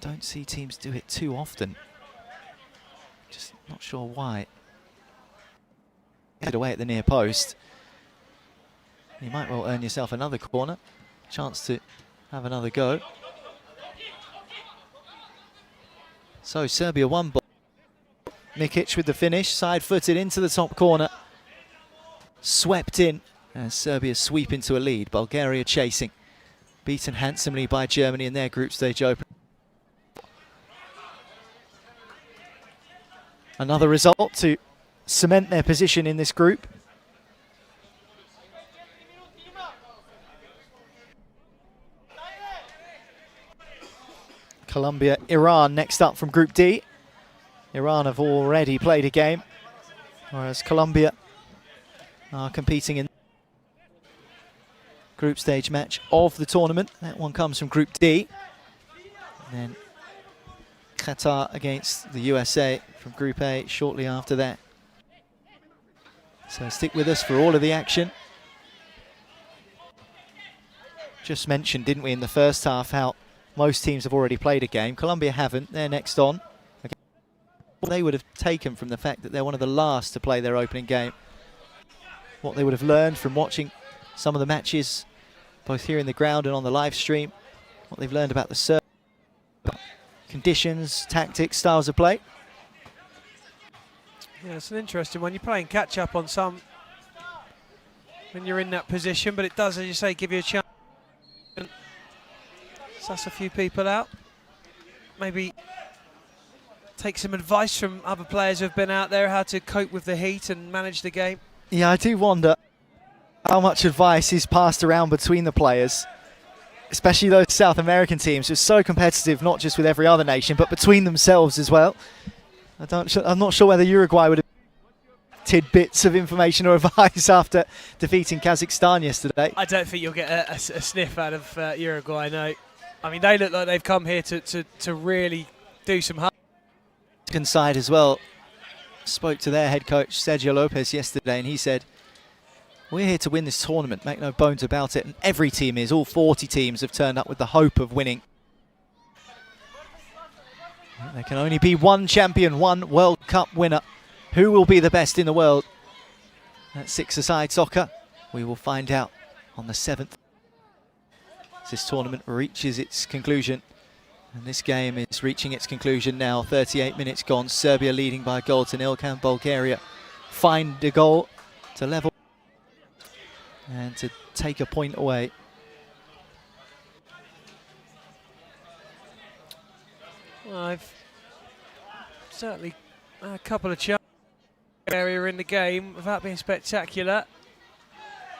Don't see teams do it too often. Just not sure why. Get away at the near post. You might well earn yourself another corner. Chance to have another go. So Serbia one ball. Mikic with the finish, side-footed into the top corner. Swept in as Serbia sweep into a lead. Bulgaria chasing. Beaten handsomely by Germany in their group stage opener. Another result to cement their position in this group. Colombia, Iran next up from Group D. Iran have already played a game, whereas Colombia are competing in group stage match of the tournament. That one comes from Group D. And then Qatar against the USA from Group A shortly after that. So stick with us for all of the action. Just mentioned, didn't we, in the first half, how most teams have already played a game. Colombia haven't. They're next on. What they would have taken from the fact that they're one of the last to play their opening game. What they would have learned from watching some of the matches, both here in the ground and on the live stream. What they've learned about the serve, conditions, tactics, styles of play. Yeah, it's an interesting one. You're playing catch-up on some when you're in that position, but it does, as you say, give you a chance. Suss a few people out. Maybe take some advice from other players who have been out there, how to cope with the heat and manage the game. Yeah, I do wonder how much advice is passed around between the players, especially those South American teams. It's so competitive, not just with every other nation, but between themselves as well. I'm not sure whether Uruguay would have tidbits of information or advice after defeating Kazakhstan yesterday. I don't think you'll get a sniff out of Uruguay, no. I mean, they look like they've come here to really do some harm. Side as well. Spoke to their head coach Sergio Lopez yesterday, and he said, we're here to win this tournament, make no bones about it. And every team is, all 40 teams have turned up with the hope of winning. There can only be one champion, one World Cup winner. Who will be the best in the world? At six-a-side soccer, we will find out on the 7th. As this tournament reaches its conclusion. And this game is reaching its conclusion now. 38 minutes gone. Serbia leading by a goal to nil. Can Bulgaria find a goal to level and to take a point away? Well, I've certainly a couple of chances area in the game without being spectacular.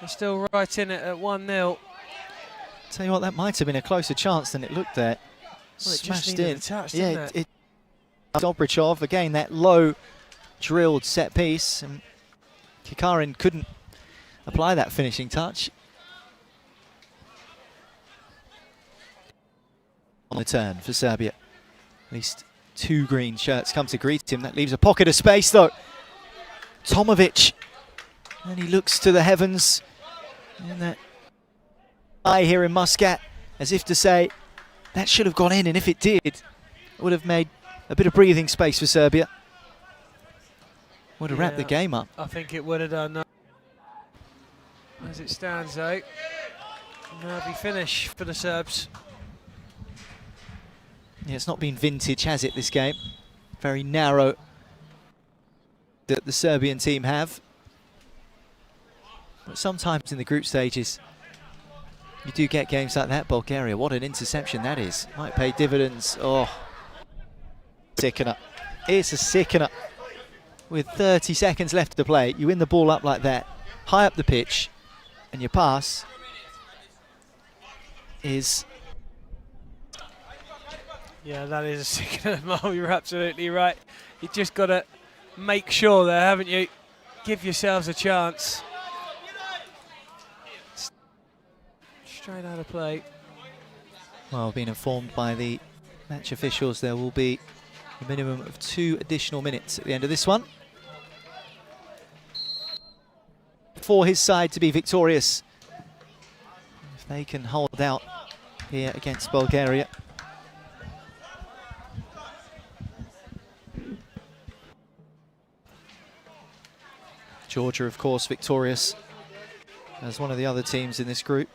They're still right in it at 1-0. Tell you what, that might have been a closer chance than it looked there. Well, it Smashed just needed in. a touch, Yeah, didn't it? Dobrichov, again, that low drilled set piece, and Kikarin couldn't apply that finishing touch. On the turn for Serbia. At least two green shirts come to greet him. That leaves a pocket of space, though. Tomovic. And he looks to the heavens. And that eye here in Muscat, as if to say, that should have gone in, and if it did, it would have made a bit of breathing space for Serbia. Would have wrapped the game up. I think it would have done. As it stands, though, nervy finish for the Serbs. Yeah, it's not been vintage, has it, this game? Very narrow that the Serbian team have. But sometimes in the group stages, you do get games like that. Bulgaria, what an interception that is. Might pay dividends. Oh, sickener. It's a sickener. With 30 seconds left to play, you win the ball up like that, high up the pitch, and your pass is... Yeah, that is a sickener, Mo. You're absolutely right. You just got to make sure there, haven't you? Give yourselves a chance. Straight out of play. Well, being informed by the match officials, there will be a minimum of 2 additional minutes at the end of this one. for his side to be victorious. If they can hold out here against Bulgaria. Georgia, of course, victorious as one of the other teams in this group.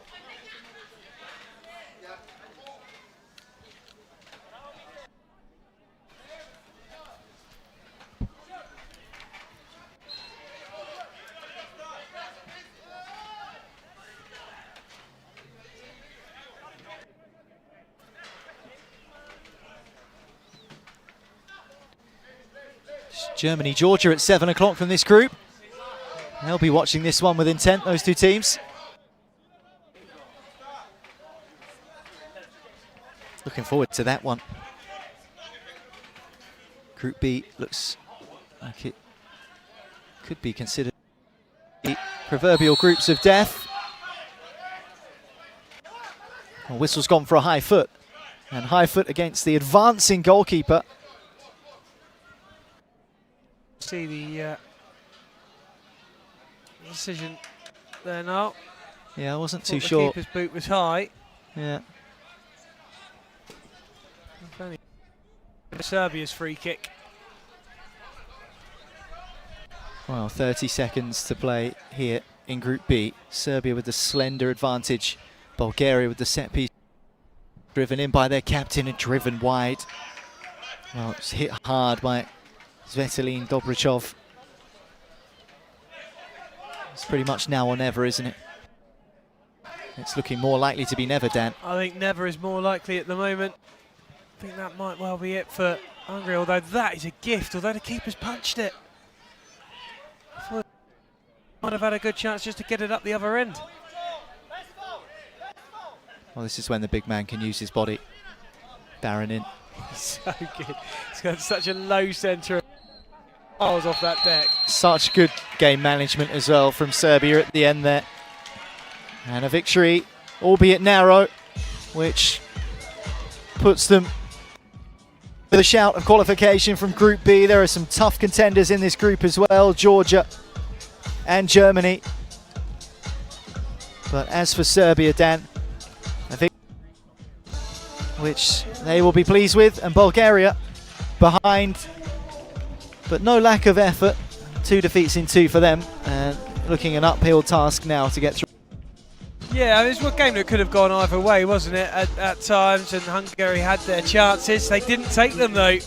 Germany, Georgia at 7 o'clock from this group. They'll be watching this one with intent, those two teams. Looking forward to that one. Group B looks like it could be considered the proverbial groups of death. Well, whistle's gone for a high foot. And high foot against the advancing goalkeeper. See the decision there now. Yeah, I wasn't too The sure. keeper's boot was high. Yeah. Serbia's free kick. Well, 30 seconds to play here in Group B. Serbia with the slender advantage. Bulgaria with the set piece. Driven in by their captain and driven wide. Well, it's hit hard by Svetlin Dobrichov. It's pretty much now or never, isn't it? It's looking more likely to be never, Dan. I think never is more likely at the moment. I think that might well be it for Hungary, although that is a gift, although the keeper's punched it. Might have had a good chance just to get it up the other end. Well, this is when the big man can use his body. Darren in. So good. It's got such a low centre. I was off that deck. Such good game management as well from Serbia at the end there. And a victory, albeit narrow, which puts them with a shout of qualification from Group B. There are some tough contenders in this group as well, Georgia and Germany. But as for Serbia, Dan, I think which they will be pleased with, and Bulgaria behind, but no lack of effort. 2 defeats in 2 for them, and looking an uphill task now to get through. Yeah, it was a game that could have gone either way, wasn't it, at times, and Hungary had their chances. They didn't take them, though.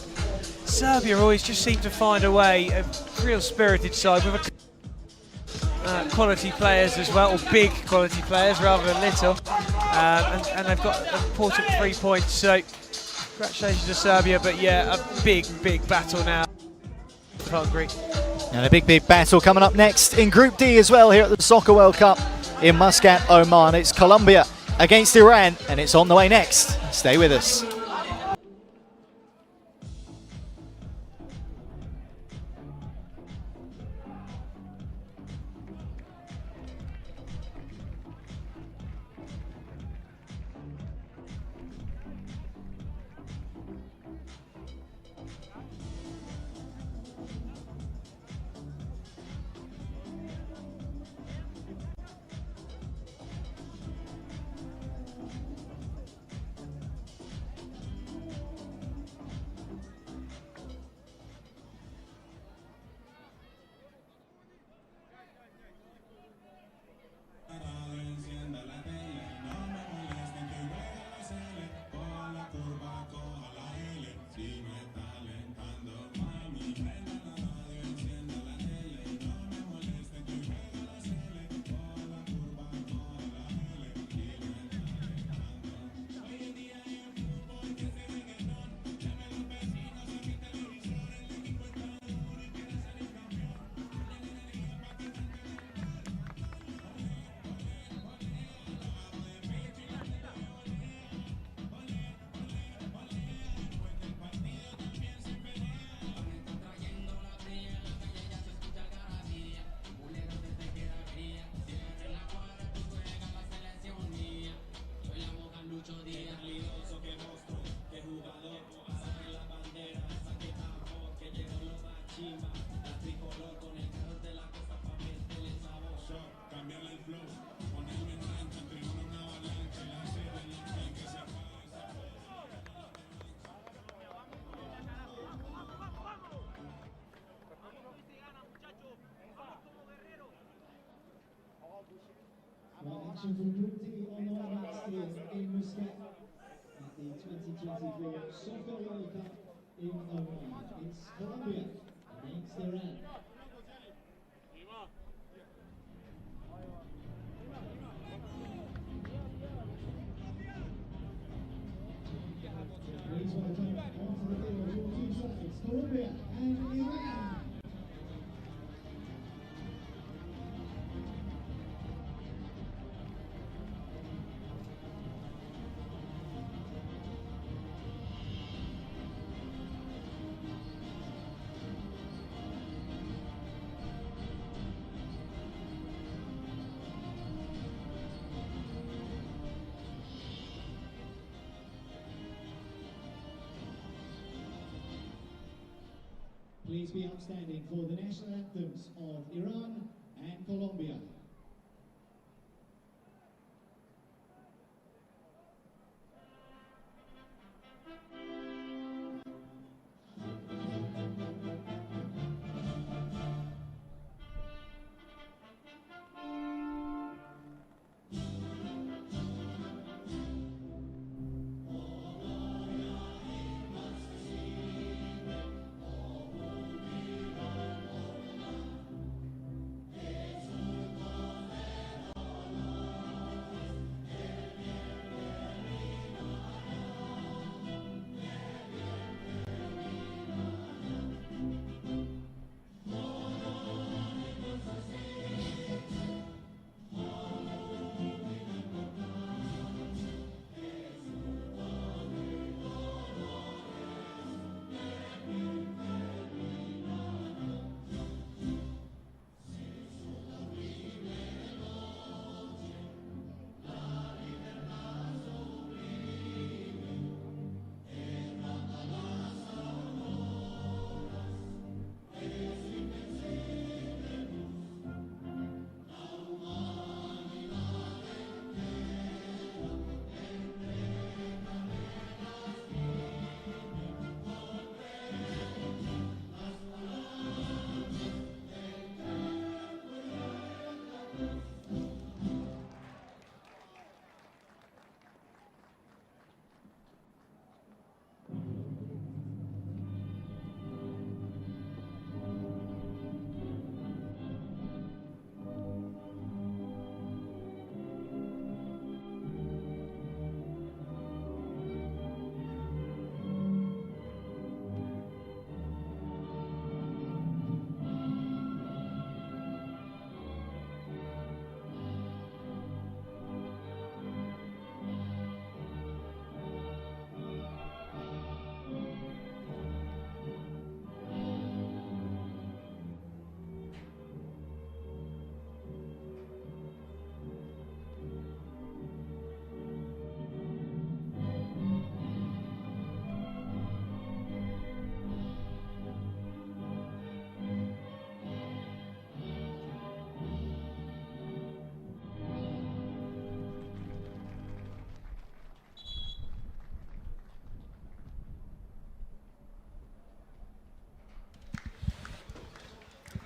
Serbia always just seemed to find a way, a real spirited side with quality players as well, or big quality players rather than little. And they've got an important 3 points, so congratulations to Serbia, but yeah, a big battle now with Hungary. And a big battle coming up next in Group D as well here at the Soccer World Cup in Muscat, Oman. It's Colombia against Iran, and it's on the way next. Stay with us. action from Group D on the Maxstream in Muscat at the 2024 Socca World Cup in Oman. It's Colombia against Iran. Please welcome onto the field your two sides, Colombia and Iran. Please be upstanding for the national anthems of Iran and Colombia.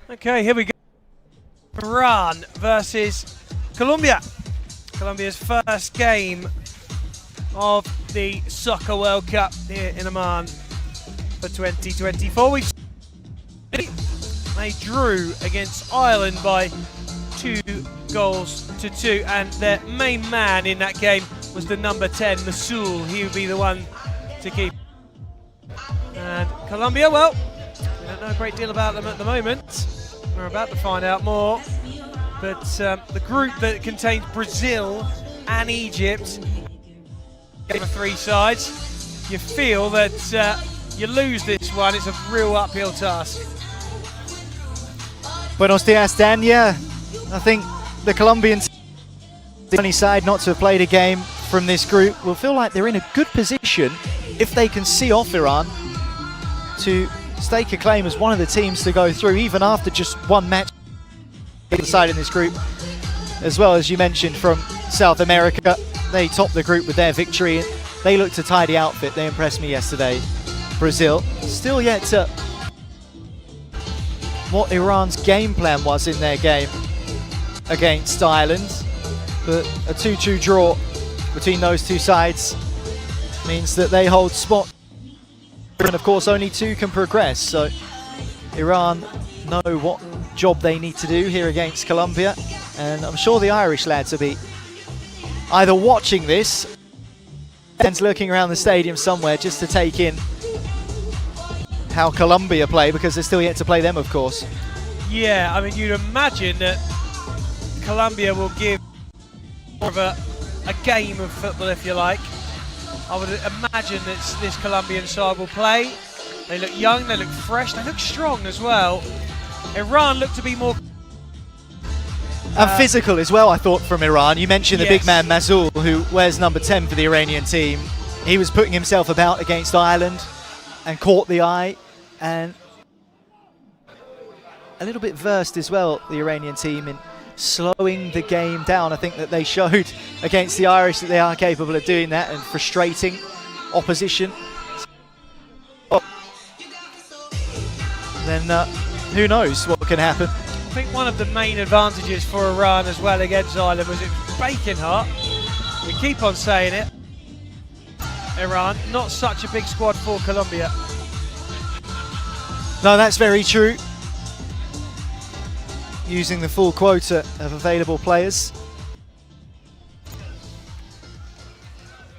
Okay, here we go. Iran versus Colombia. Colombia's first game of the Soccer World Cup here in Oman for 2024. They drew against Ireland by 2-2, and their main man in that game was the number 10, Masul. He would be the one to keep. And Colombia, well, we don't know a great deal about them at the moment. We're about to find out more. But the group that contains Brazil and Egypt, game of three sides, you feel that you lose this one, it's a real uphill task. Buenos dias, Dan. Yeah, I think the Colombians, the only side not to have played a game from this group, will feel like they're in a good position if they can see off Iran to stake a claim as one of the teams to go through, even after just one match. The side in this group, as well as you mentioned from South America, they topped the group with their victory. They looked a tidy outfit. They impressed me yesterday. Brazil still yet to what Iran's game plan was in their game against Ireland. But a 2-2 draw between those two sides means that they hold spot. And of course only two can progress, so Iran know what job they need to do here against Colombia, and I'm sure the Irish lads will be either watching this and looking around the stadium somewhere just to take in how Colombia play, because they're still yet to play them, of course. Yeah, I mean, you'd imagine that Colombia will give more of a game of football, if you like. I would imagine that this Colombian side will play. They look young, they look fresh, they look strong as well. Iran look to be more... And physical as well, I thought, from Iran. You mentioned the Yes. big man Mazul, who wears number 10 for the Iranian team. He was putting himself about against Ireland and caught the eye, and a little bit versed as well, the Iranian team, in slowing the game down. I think that they showed against the Irish that they are capable of doing that and frustrating opposition. Then who knows what can happen. I think one of the main advantages for Iran as well against Ireland was it was baking hot. We keep on saying it. Iran, not such a big squad for Colombia. No, that's very true. Using the full quota of available players.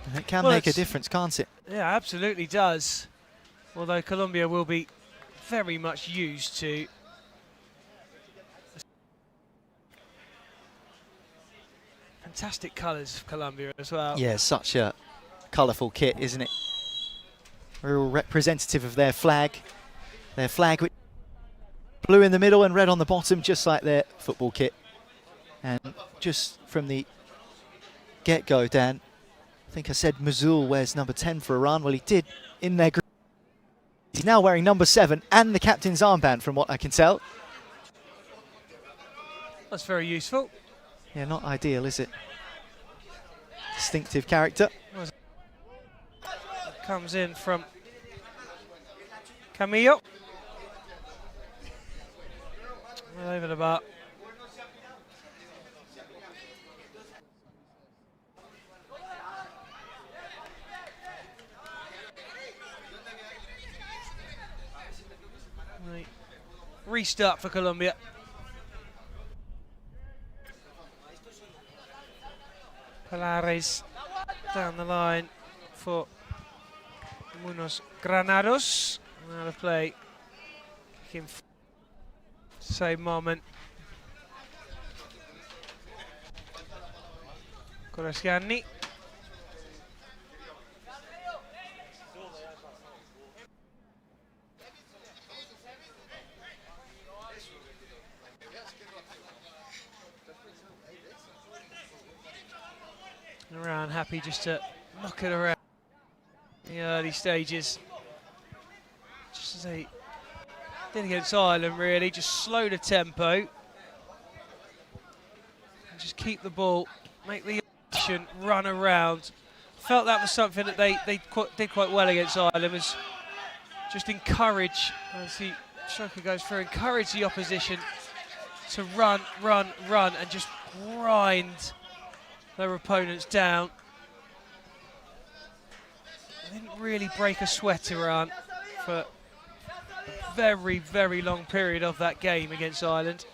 And it can Well, make a it's- difference, can't it? Yeah, absolutely does. Although Colombia will be very much used to fantastic colours of Colombia as well. Yeah, such a colourful kit, isn't it? Real representative of their flag. Their flag with blue in the middle and red on the bottom, just like their football kit. And just from the get-go, Dan, I think I said Mazul wears number 10 for Iran. Well, he did in their group. He's now wearing number 7 and the captain's armband, from what I can tell. That's very useful. Yeah, not ideal, is it? Distinctive character. Comes in from Camillo. Over the bar. Right. Restart for Colombia. Palares down the line for Munoz Granados. Out of play. Kicking same moment. Korasgianni. Around, happy just to knock it around in the early stages. Just as they did against Ireland, really, just slow the tempo and just keep the ball, make the action run around. Felt that was something that they did quite well against Ireland, was just encourage, as the striker goes through, encourage the opposition to run, and just grind their opponents down. They didn't really break a sweat, Iran, for a very, very long period of that game against Ireland.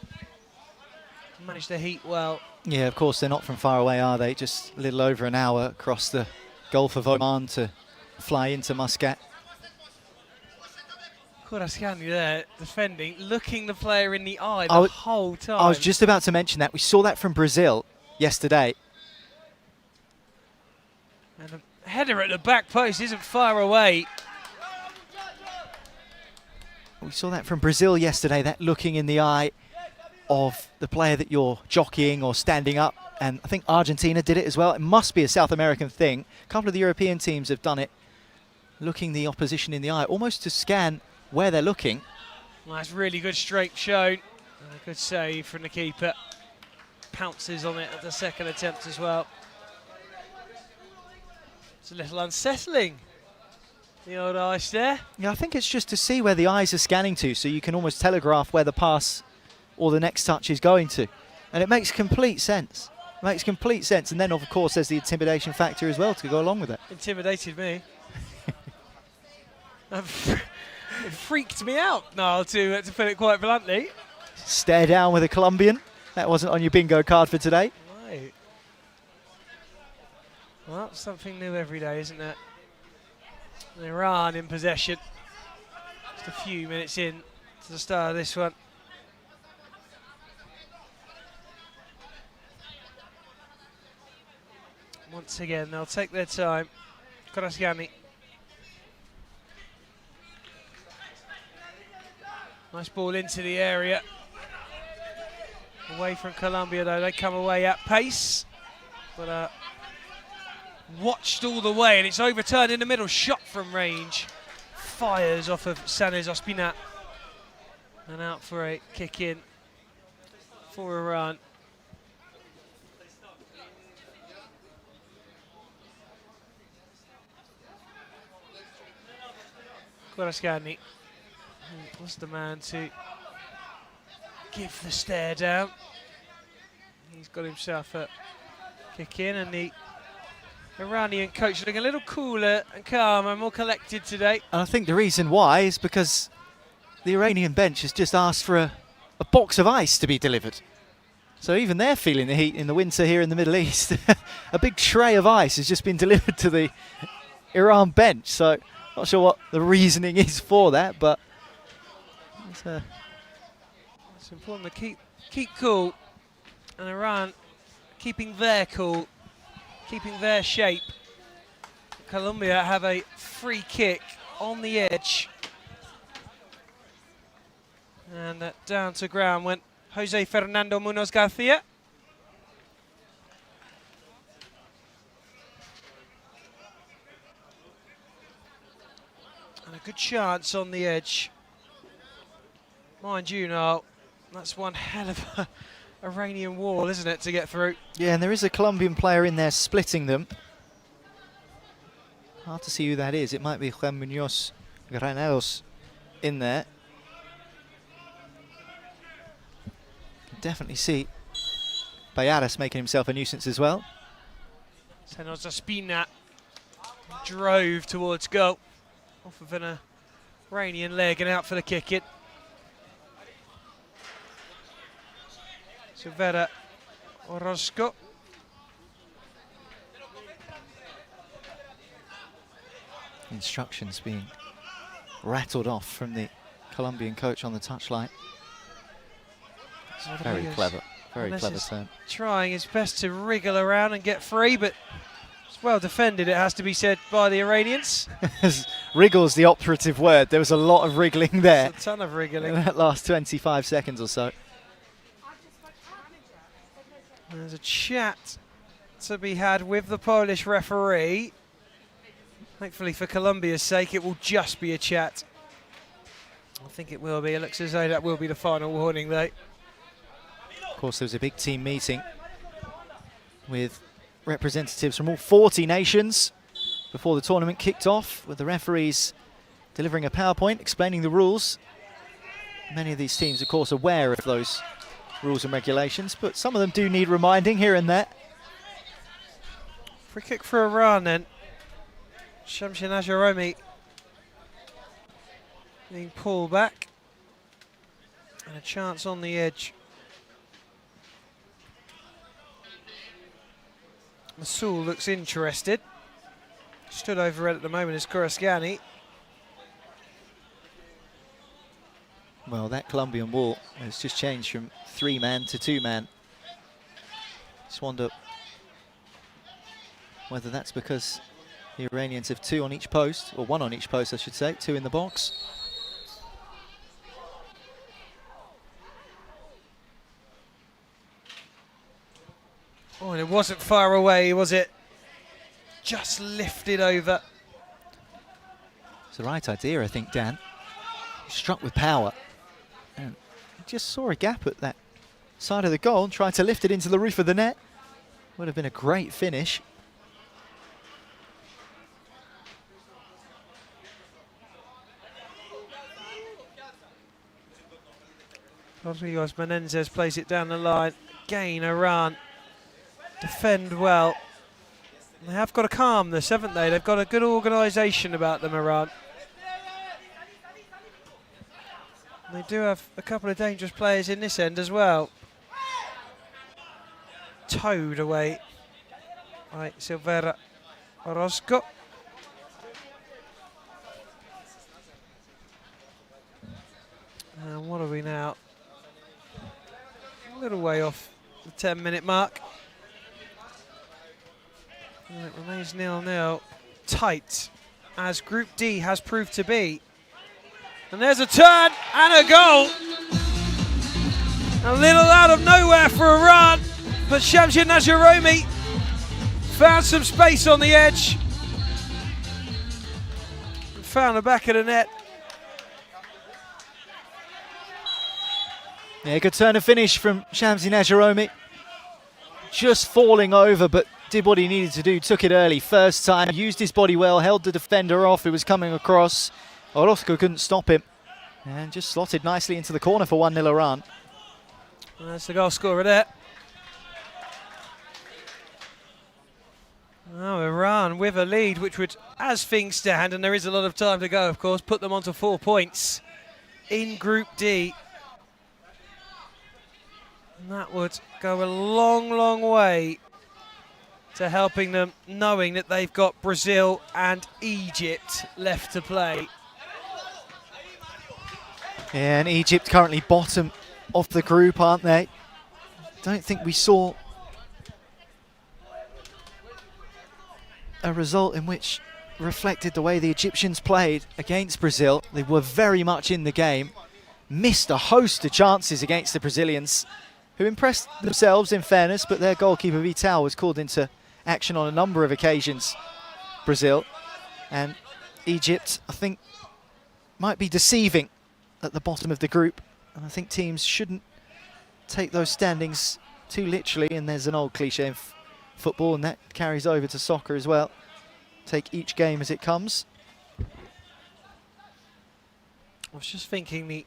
Managed to heat well. Yeah, of course, they're not from far away, are they? Just a little over an hour across the Gulf of Oman to fly into Muscat. Korasgianni there, defending, looking the player in the eye the whole time. I was just about to mention that. We saw that from Brazil yesterday. And a header at the back post isn't far away. We saw that from Brazil yesterday, that looking in the eye of the player that you're jockeying or standing up. And I think Argentina did it as well. It must be a South American thing. A couple of the European teams have done it, looking the opposition in the eye, almost to scan where they're looking. Nice, really good strength shown. And a good save from the keeper. Pounces on it at the second attempt as well. It's a little unsettling, the old ice there. Yeah, I think it's just to see where the eyes are scanning to, so you can almost telegraph where the pass or the next touch is going to. And it makes complete sense. Makes complete sense. And then, of course, there's the intimidation factor as well to go along with it. Intimidated me. It freaked me out, Niall, to put it quite bluntly. Stare down with a Colombian. That wasn't on your bingo card for today. Right. Well, something new every day, isn't it? Iran in possession. Just a few minutes in to the start of this one. Once again, they'll take their time. Korasgani. Nice ball into the area. Away from Colombia, though. They come away at pace. But watched all the way, and it's overturned in the middle. Shot from range. Fires off of Sanes Ospina. And out for a kick in for Iran. Korasgani was the man to give the stare down. He's got himself a kick in, and the Iranian coach looking a little cooler and calmer and more collected today. And I think the reason why is because the Iranian bench has just asked for a box of ice to be delivered. So even they're feeling the heat in the winter here in the Middle East. A big tray of ice has just been delivered to the Iran bench. So not sure what the reasoning is for that, but it's important to keep cool. And Iran keeping their cool, keeping their shape. Colombia have a free kick on the edge. And down to ground went Jose Fernando Munoz Garcia. And a good chance on the edge. Mind you now, that's one hell of a Iranian wall, isn't it, to get through? yeah, and there is a Colombian player in there splitting them. Hard to see who that is. It might be Juan Munoz Granados in there. Can definitely see Bayadas making himself a nuisance as well. Senos Ospina drove towards goal. Off of an Iranian leg and out for the kick in. Silvera Orozco. Instructions being rattled off from the Colombian coach on the touchline. Very clever, very clever turn. Trying his best to wriggle around and get free, but it's well defended, it has to be said, by the Iranians. Wriggle's the operative word. There was a lot of wriggling there. There's a ton of wriggling. In that last 25 seconds or so. There's a chat to be had with the Polish referee. Hopefully for Colombia's sake it will just be a chat. I think it will be. It looks as though that will be the final warning though. Of course, there was a big team meeting with representatives from all 40 nations before the tournament kicked off, with the referees delivering a PowerPoint explaining the rules. Many of these teams, of course, are aware of those rules and regulations, but some of them do need reminding here and there. Free kick for Iran then. Shamsin Ajaromi being pulled back. And a chance on the edge. Masoul looks interested. Stood over it at the moment is Korasgani. Well, that Colombian wall has just changed from 3-man to 2-man. Just wonder whether that's because the Iranians have 2 on each post, or 1 on each post, I should say, 2 in the box. Oh, and it wasn't far away, was it? Just lifted over. It's the right idea, I think, Dan. He struck with power. And he just saw a gap at that side of the goal and tried to lift it into the roof of the net. Would have been a great finish. Rodriguez Menendez plays it down the line. Again, Iran defend well. They have got a calmness, haven't they? They've got a good organisation about them, Iran. They do have a couple of dangerous players in this end as well. Towed away by Silvera Orozco. And what are we now? A little way off the 10-minute mark. And it remains 0-0. Tight, as Group D has proved to be. And there's a turn and a goal. A little out of nowhere for Iran, but Shamsia Najaromi found some space on the edge. And found the back of the net. Yeah, good turn and finish from Shamsi Najaromi. Just falling over, but did what he needed to do. Took it early, first time. Used his body well, held the defender off who was coming across. Orozco couldn't stop him. And just slotted nicely into the corner for 1-0 Iran. And that's the goal scorer there. Now Iran with a lead, which would, as things stand, and there is a lot of time to go, of course, put them onto 4 points in Group D. And that would go a long, long way to helping them, knowing that they've got Brazil and Egypt left to play. Yeah, and Egypt currently bottom of the group, aren't they? Don't think we saw a result in which reflected the way the Egyptians played against Brazil. They were very much in the game, missed a host of chances against the Brazilians, who impressed themselves in fairness, but their goalkeeper Vital was called into action on a number of occasions, Brazil. And Egypt, I think, might be deceiving at the bottom of the group. And I think teams shouldn't take those standings too literally, and there's an old cliche in football, and that carries over to soccer as well. Take each game as it comes. I was just thinking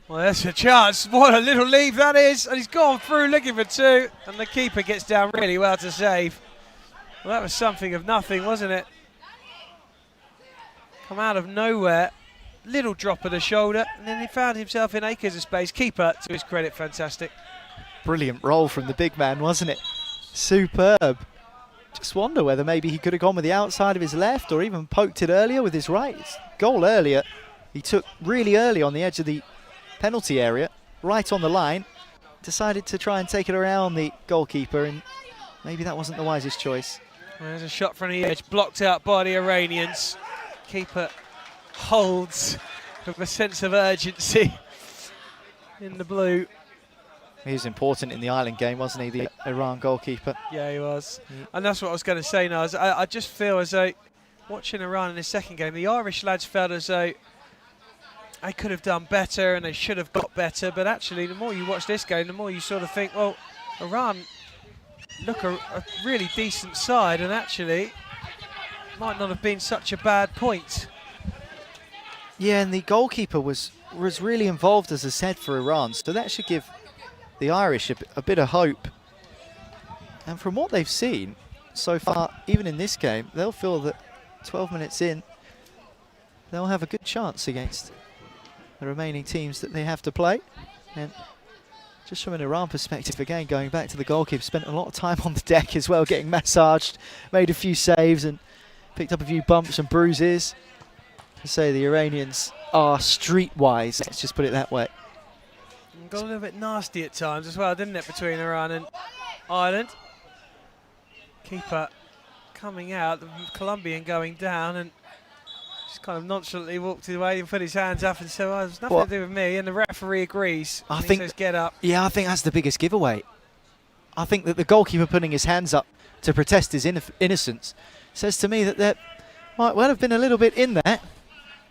well, there's a chance. What a little leave that is. And he's gone through looking for 2. And the keeper gets down really well to save. Well, that was something of nothing, wasn't it? Come out of nowhere. Little drop of the shoulder. And then he found himself in acres of space. Keeper, to his credit, fantastic. Brilliant roll from the big man, wasn't it? Superb. Just wonder whether maybe he could have gone with the outside of his left or even poked it earlier with his right. His goal earlier, he took really early on the edge of the penalty area, right on the line, decided to try and take it around the goalkeeper, and maybe that wasn't the wisest choice. There's a shot from the edge, blocked out by the Iranians. Keeper holds with a sense of urgency in the blue. He was important in the Ireland game, wasn't he, the Iran goalkeeper? Yeah, he was. And that's what I was going to say now. I just feel as though, watching Iran in the second game, the Irish lads felt as though they could have done better and they should have got better, but actually the more you watch this game, the more you sort of think, well, Iran look a really decent side, and actually might not have been such a bad point. Yeah, and the goalkeeper was really involved, as I said, for Iran, so that should give the Irish a bit of hope. And from what they've seen so far, even in this game, they'll feel that 12 minutes in, they'll have a good chance against the remaining teams that they have to play. And just from an Iran perspective, again, going back to the goalkeeper, spent a lot of time on the deck as well, getting massaged, made a few saves and picked up a few bumps and bruises. To say the Iranians are streetwise, let's just put it that way. Got a little bit nasty at times as well, didn't it, between Iran and Ireland. Keeper coming out, the Colombian going down, and just kind of nonchalantly walked away and put his hands up and said, well, there's nothing to do with me, and the referee agrees. I think think, he says, get up. Yeah, I think that's the biggest giveaway. I think that the goalkeeper putting his hands up to protest his innocence says to me that there might well have been a little bit in there.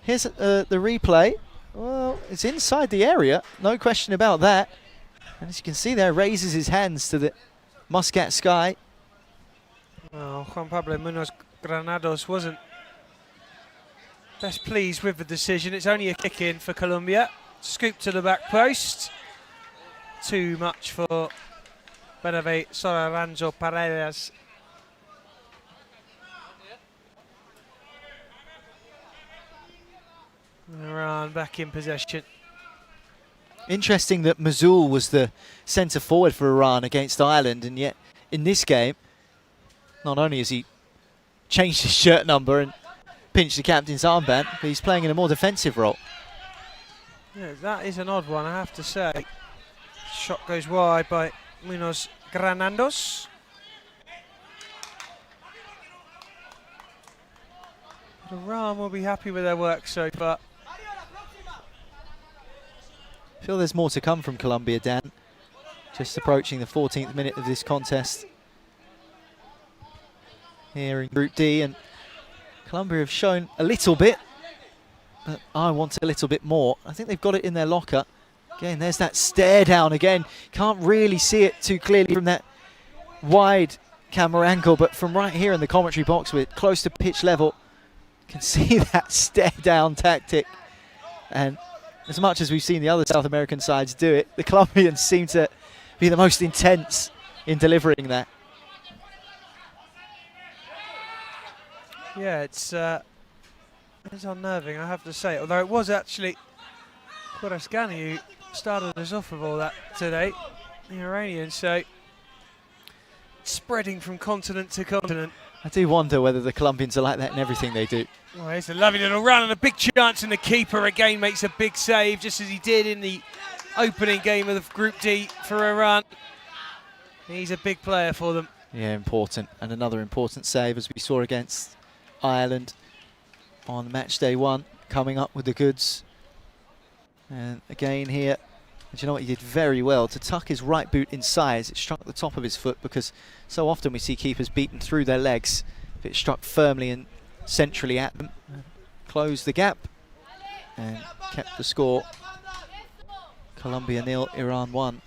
Here's the replay. Well, it's inside the area, no question about that. And as you can see there, raises his hands to the Muscat sky. Well, Juan Pablo Munoz Granados wasn't best pleased with the decision. It's only a kick-in for Colombia. Scoop to the back post. Too much for Benave Soraranjo Paredes. Iran back in possession. Interesting that Mazul was the centre forward for Iran against Ireland, and yet in this game, not only has he changed his shirt number and pinched the captain's armband, but he's playing in a more defensive role. Yeah, that is an odd one, I have to say. Shot goes wide by Munoz Granados. Iran will be happy with their work so far. I feel there's more to come from Colombia, Dan. Just approaching the 14th minute of this contest here in Group D, and Colombia have shown a little bit, but I want a little bit more. I think they've got it in their locker. Again, there's that stare down again. Can't really see it too clearly from that wide camera angle, but from right here in the commentary box, we're close to pitch level. You can see that stare down tactic. And as much as we've seen the other South American sides do it, the Colombians seem to be the most intense in delivering that. Yeah, it's unnerving, I have to say. Although it was actually Kurasgani who started us off with all that today, the Iranian. So spreading from continent to continent. I do wonder whether the Colombians are like that in everything they do. Well, it's a lovely little run and a big chance, and the keeper again makes a big save, just as he did in the opening game of the Group D for Iran. He's a big player for them. Yeah, important. And another important save, as we saw against Ireland on match day 1, coming up with the goods. And again here, and you know what, he did very well to tuck his right boot inside. It struck the top of his foot, because so often we see keepers beaten through their legs. If it struck firmly and centrally at them, closed the gap and kept the score. Colombia 0, Iran 1.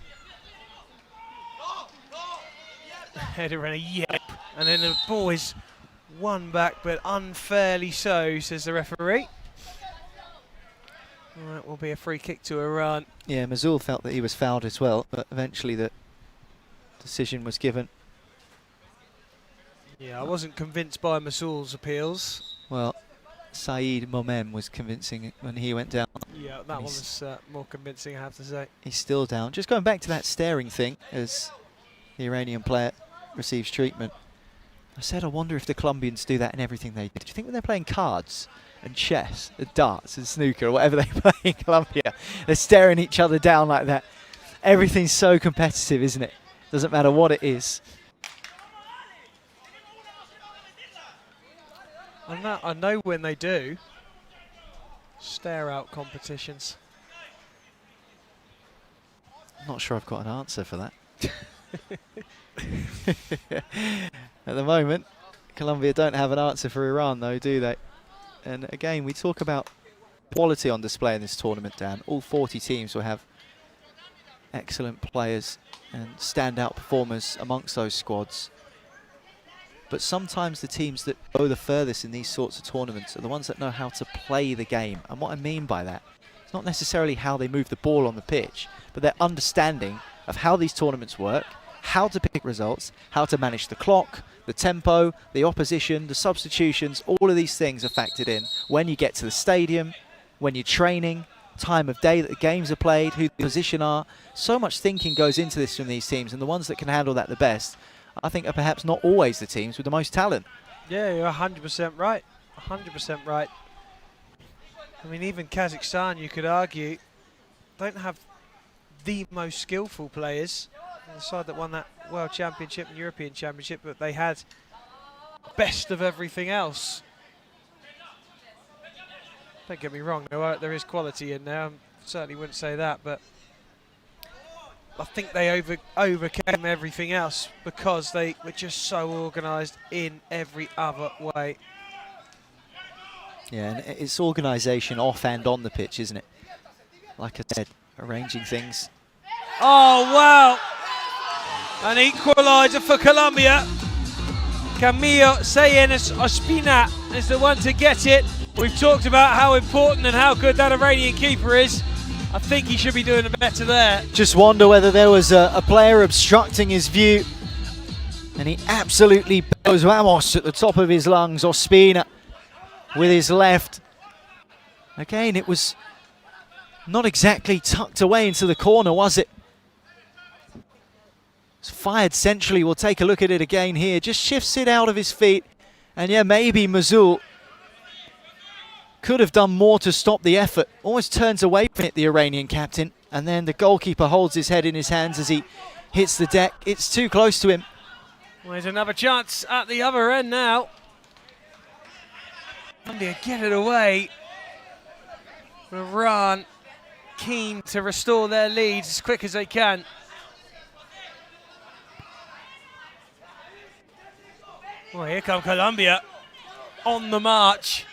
Header and a yep, and then the ball is won back, but unfairly so, says the referee. Well, that will be a free kick to Iran. Yeah, Mazul felt that he was fouled as well, but eventually the decision was given. Yeah, I wasn't convinced by Masul's appeals. Well, Saeed Momem was convincing when he went down. Yeah, that one was more convincing, I have to say. He's still down. Just going back to that staring thing as the Iranian player receives treatment. I said I wonder if the Colombians do that in everything they do. Do you think when they're playing cards and chess and darts and snooker or whatever they play in Colombia, they're staring each other down like that? Everything's so competitive, isn't it? Doesn't matter what it is. I know when they do stare out competitions. I'm not sure I've got an answer for that. At the moment, Colombia don't have an answer for Iran though, do they? And again, we talk about quality on display in this tournament, Dan. All 40 teams will have excellent players and standout performers amongst those squads. But sometimes the teams that go the furthest in these sorts of tournaments are the ones that know how to play the game. And what I mean by that, it's not necessarily how they move the ball on the pitch, but their understanding of how these tournaments work, how to pick results, how to manage the clock, the tempo, the opposition, the substitutions. All of these things are factored in when you get to the stadium, when you're training, time of day that the games are played, who the position are. So much thinking goes into this from these teams, and the ones that can handle that the best, I think, are perhaps not always the teams with the most talent. Yeah, you're 100% right. 100% right. I mean, even Kazakhstan, you could argue, don't have the most skillful players. The side that won that World Championship and European Championship, but they had best of everything else. Don't get me wrong, there is quality in there. I certainly wouldn't say that, but I think they overcame everything else because they were just so organised in every other way. Yeah, and it's organisation off and on the pitch, isn't it? Like I said, arranging things. Oh, wow! An equaliser for Colombia. Camilo Sáenz Ospina is the one to get it. We've talked about how important and how good that Iranian keeper is. I think he should be doing better there. Just wonder whether there was a player obstructing his view. And he absolutely bellows Vamos at the top of his lungs. Ospina with his left. Again, it was not exactly tucked away into the corner, was it? It's fired centrally. We'll take a look at it again here. Just shifts it out of his feet. And yeah, maybe Mazul could have done more to stop the effort. Almost turns away from it, the Iranian captain. And then the goalkeeper holds his head in his hands as he hits the deck. It's too close to him. Well, there's another chance at the other end now. Colombia get it away. Iran keen to restore their leads as quick as they can. Well, here come Colombia on the march.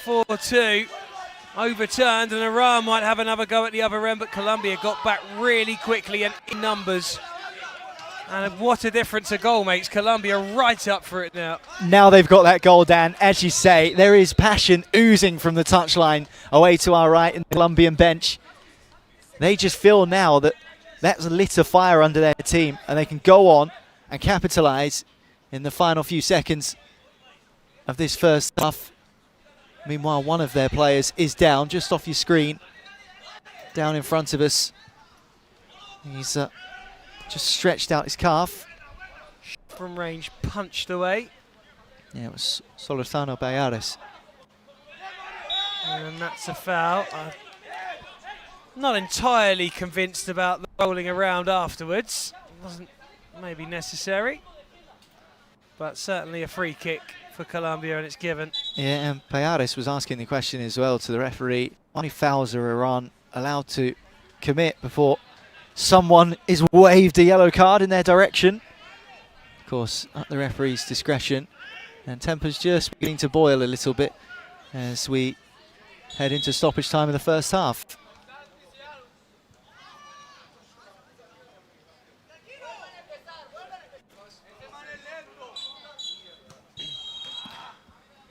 4-2, overturned, and Iran might have another go at the other end, but Colombia got back really quickly and in numbers. And what a difference a goal makes. Colombia right up for it now. Now they've got that goal, Dan. As you say, there is passion oozing from the touchline away to our right in the Colombian bench. They just feel now that that's lit a fire under their team, and they can go on and capitalise in the final few seconds of this first half. Meanwhile, one of their players is down, just off your screen, down in front of us. He's just stretched out his calf. From range, punched away. Yeah, it was Solorzano Bayares. And that's a foul. I'm not entirely convinced about the rolling around afterwards. It wasn't maybe necessary, but certainly a free kick for Colombia, and it's given. Yeah, and Payares was asking the question as well to the referee. How many fouls are Iran allowed to commit before someone is waved a yellow card in their direction? Of course, at the referee's discretion. And tempers just beginning to boil a little bit as we head into stoppage time in the first half.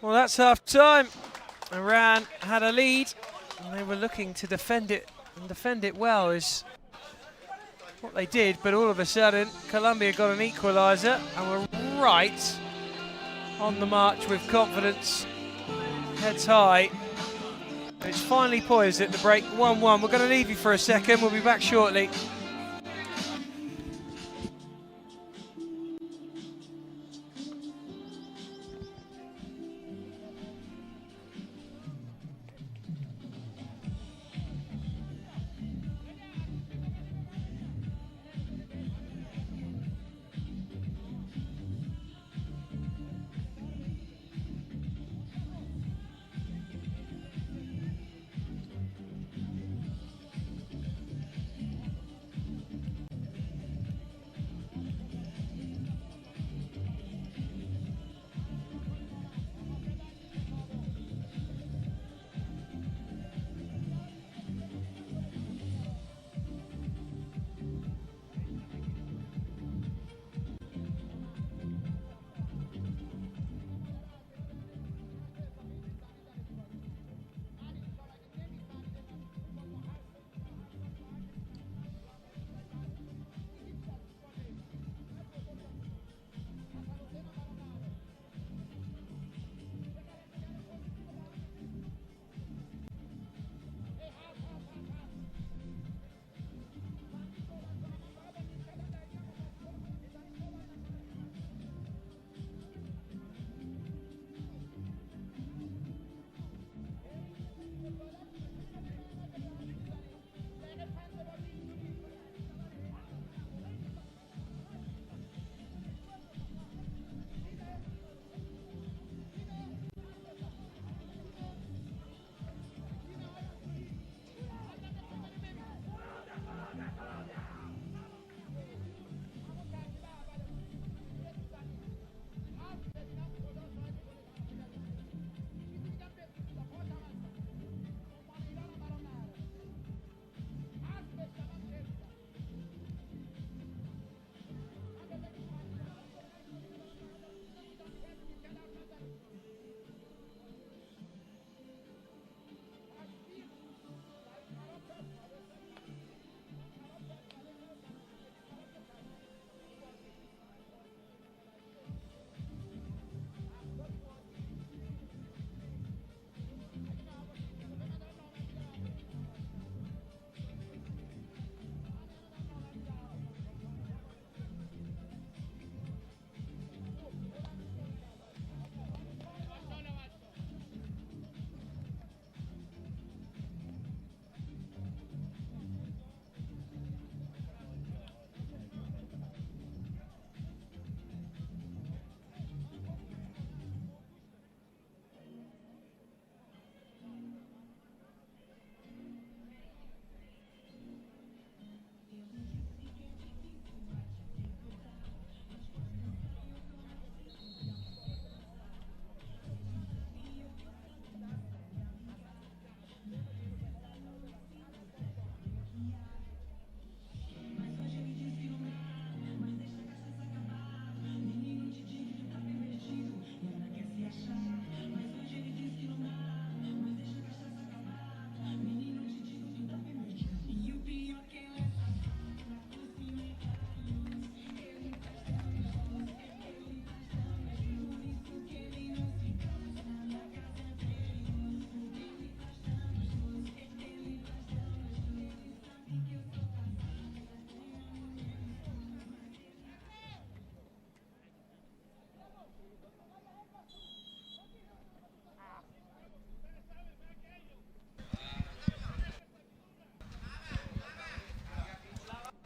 Well, that's half time. Iran had a lead and they were looking to defend it, and defend it well is what they did, but all of a sudden Colombia got an equaliser and were right on the march with confidence, heads high. It's finally poised at the break, 1-1. We're going to leave you for a second, we'll be back shortly.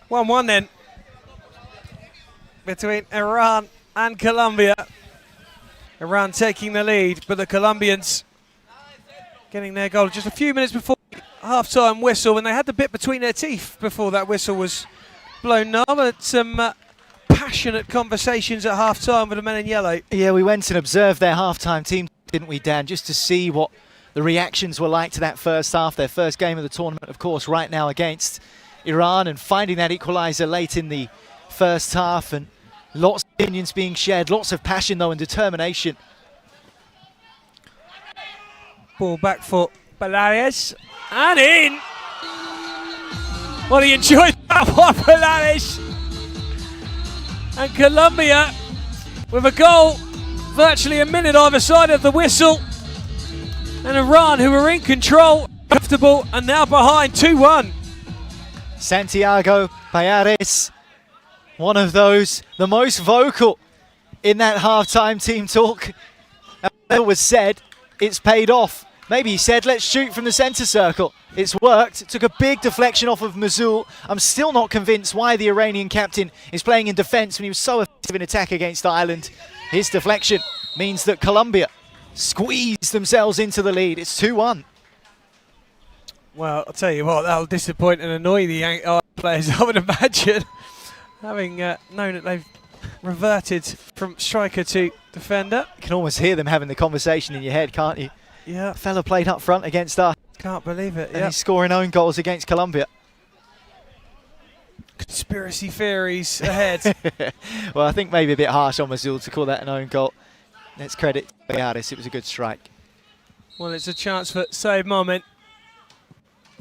1-1 then between Iran and Colombia. Iran taking the lead, but the Colombians getting their goal just a few minutes before half-time whistle, and they had the bit between their teeth before that whistle was blown now. But some passionate conversations at half-time with the men in yellow. Yeah, we went and observed their half-time team, didn't we, Dan, just to see what the reactions were like to that first half. Their first game of the tournament, of course, right now against Iran, and finding that equaliser late in the first half, and lots of opinions being shared, lots of passion though and determination. Ball back for Balares, and in! Well, he enjoyed that one, Balares. And Colombia with a goal virtually a minute either side of the whistle. And Iran, who were in control, comfortable, and now behind 2-1. Santiago Payares, one of those, the most vocal in that half-time team talk. It was said, it's paid off. Maybe he said, let's shoot from the centre circle. It's worked. It took a big deflection off of Mazul. I'm still not convinced why the Iranian captain is playing in defence when he was so effective in attack against Ireland. His deflection means that Colombia squeezed themselves into the lead. It's 2-1. Well, I'll tell you what, that'll disappoint and annoy the Irish players, I would imagine, having known that they've reverted from striker to defender. You can almost hear them having the conversation in your head, can't you? Yeah. A fella played up front against us. Can't believe it, And he's scoring own goals against Colombia. Conspiracy theories ahead. Well, I think maybe a bit harsh on Mazul to call that an own goal. Let's credit Bearis, it was a good strike. Well, it's a chance for save moment.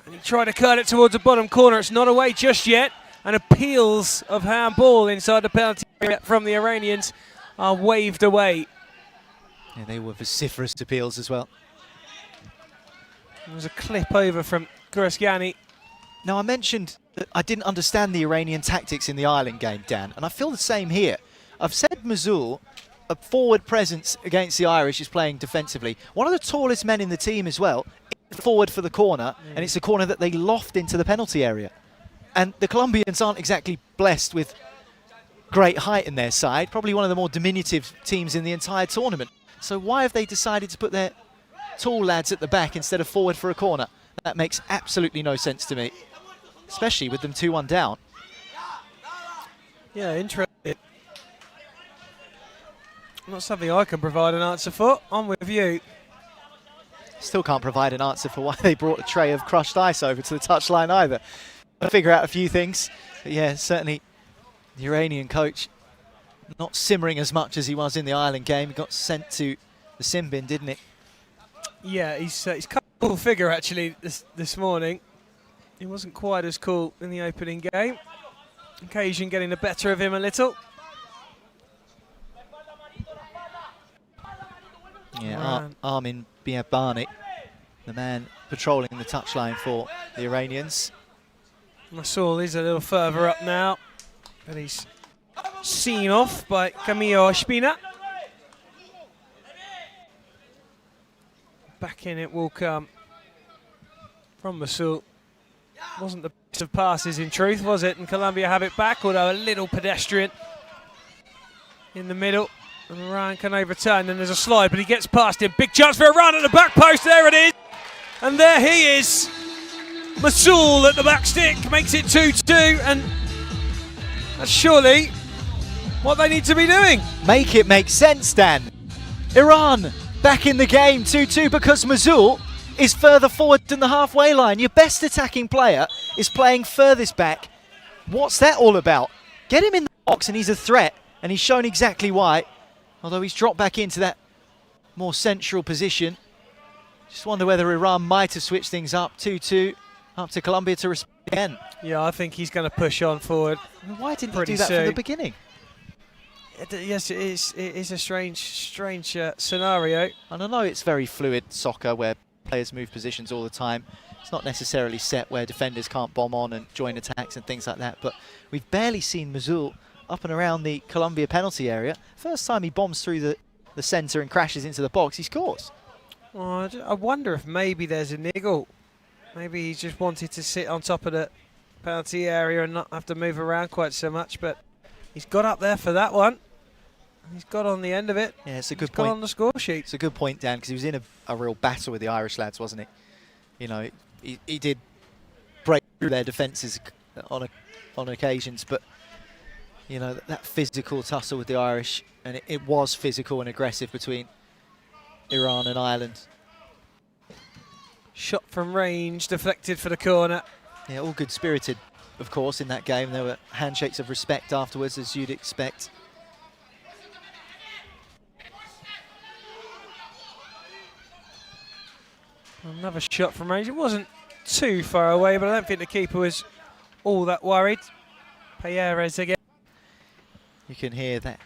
And he tried to cut it towards the bottom corner. It's not away just yet. And appeals of handball inside the penalty area from the Iranians are waved away. Yeah, they were vociferous appeals as well. There was a clip over from Gurasgiani. Now, I mentioned that I didn't understand the Iranian tactics in the Ireland game, Dan, and I feel the same here. I've said Mazul, a forward presence against the Irish, is playing defensively. One of the tallest men in the team as well, forward for the corner, and it's a corner that they loft into the penalty area. And the Colombians aren't exactly blessed with great height in their side, probably one of the more diminutive teams in the entire tournament. So why have they decided to put their tall lads at the back instead of forward for a corner? That makes absolutely no sense to me, especially with them 2-1 down. Yeah, interesting. Not something I can provide an answer for. I'm with you. Still can't provide an answer for why they brought a tray of crushed ice over to the touchline either. I'll figure out a few things. But yeah, certainly the Iranian coach not simmering as much as he was in the Ireland game. He got sent to the sin bin, didn't he? Yeah, he's a cool figure actually this morning. He wasn't quite as cool in the opening game. Occasion getting the better of him a little. Yeah, Armin Biabani, the man patrolling the touchline for the Iranians. Masul is a little further up now, but he's seen off by Camillo Ospina. Back in it will come from Masul. Wasn't the best of passes in truth, was it? And Colombia have it back, although a little pedestrian in the middle. And Iran can overturn, then there's a slide, but he gets past him. Big chance for Iran at the back post, there it is. And there he is. Masul at the back stick, makes it 2-2, and that's surely what they need to be doing. Make it make sense, Dan. Iran back in the game, 2-2, because Masul is further forward than the halfway line. Your best attacking player is playing furthest back. What's that all about? Get him in the box and he's a threat, and he's shown exactly why. Although he's dropped back into that more central position. Just wonder whether Iran might have switched things up. 2-2, up to Colombia to respond again. Yeah, I think he's going to push on forward. Why didn't he Pretty do that soon. from the beginning? Yes, it is a strange scenario. And I know it's very fluid soccer where players move positions all the time. It's not necessarily set where defenders can't bomb on and join attacks and things like that. But we've barely seen Masul up and around the Colombia penalty area. First time he bombs through the centre and crashes into the box, he scores. Oh, I wonder if maybe there's a niggle. Maybe he just wanted to sit on top of the penalty area and not have to move around quite so much, but he's got up there for that one. He's got on the end of it. Yeah, it's a good Got point. on the score sheet. It's a good point, Dan, because he was in a real battle with the Irish lads, wasn't he? You know, he did break through their defences on occasions, but you know, that physical tussle with the Irish, and it was physical and aggressive between Iran and Ireland. Shot from range, deflected for the corner. Yeah, all good-spirited, of course, in that game. There were handshakes of respect afterwards, as you'd expect. Another shot from range. It wasn't too far away, but I don't think the keeper was all that worried. Payeres again. You can hear that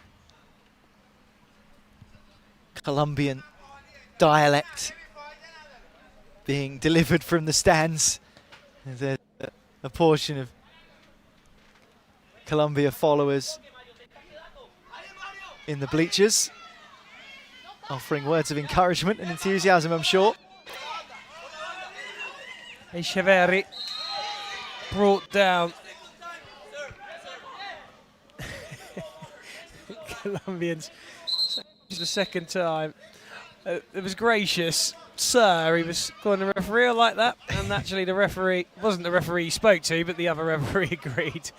Colombian dialect being delivered from the stands. There's a portion of Colombia followers in the bleachers, offering words of encouragement and enthusiasm, I'm sure. Echeverri brought down. Colombians. It's the second time. It was gracious. Sir, he was calling the referee like that, and actually the referee wasn't the referee he spoke to, but the other referee agreed.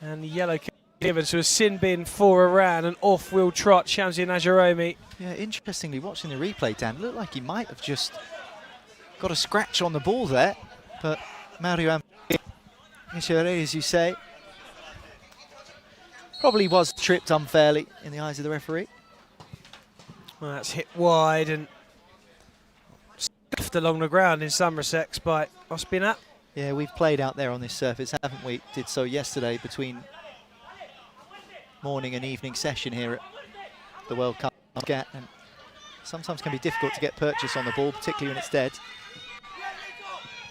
And the yellow card given to a sin bin for Iran, an off-wheel trot, Shamsi Najaromi. Yeah, interestingly, watching the replay, Dan, looked like he might have just got a scratch on the ball there, but Mario Echeverri, as you say, probably was tripped unfairly in the eyes of the referee. Well, that's hit wide and left along the ground in some respects by Ospina. Yeah, we've played out there on this surface, haven't we? Did so yesterday between morning and evening session here at the World Cup. And sometimes can be difficult to get purchase on the ball, particularly when it's dead.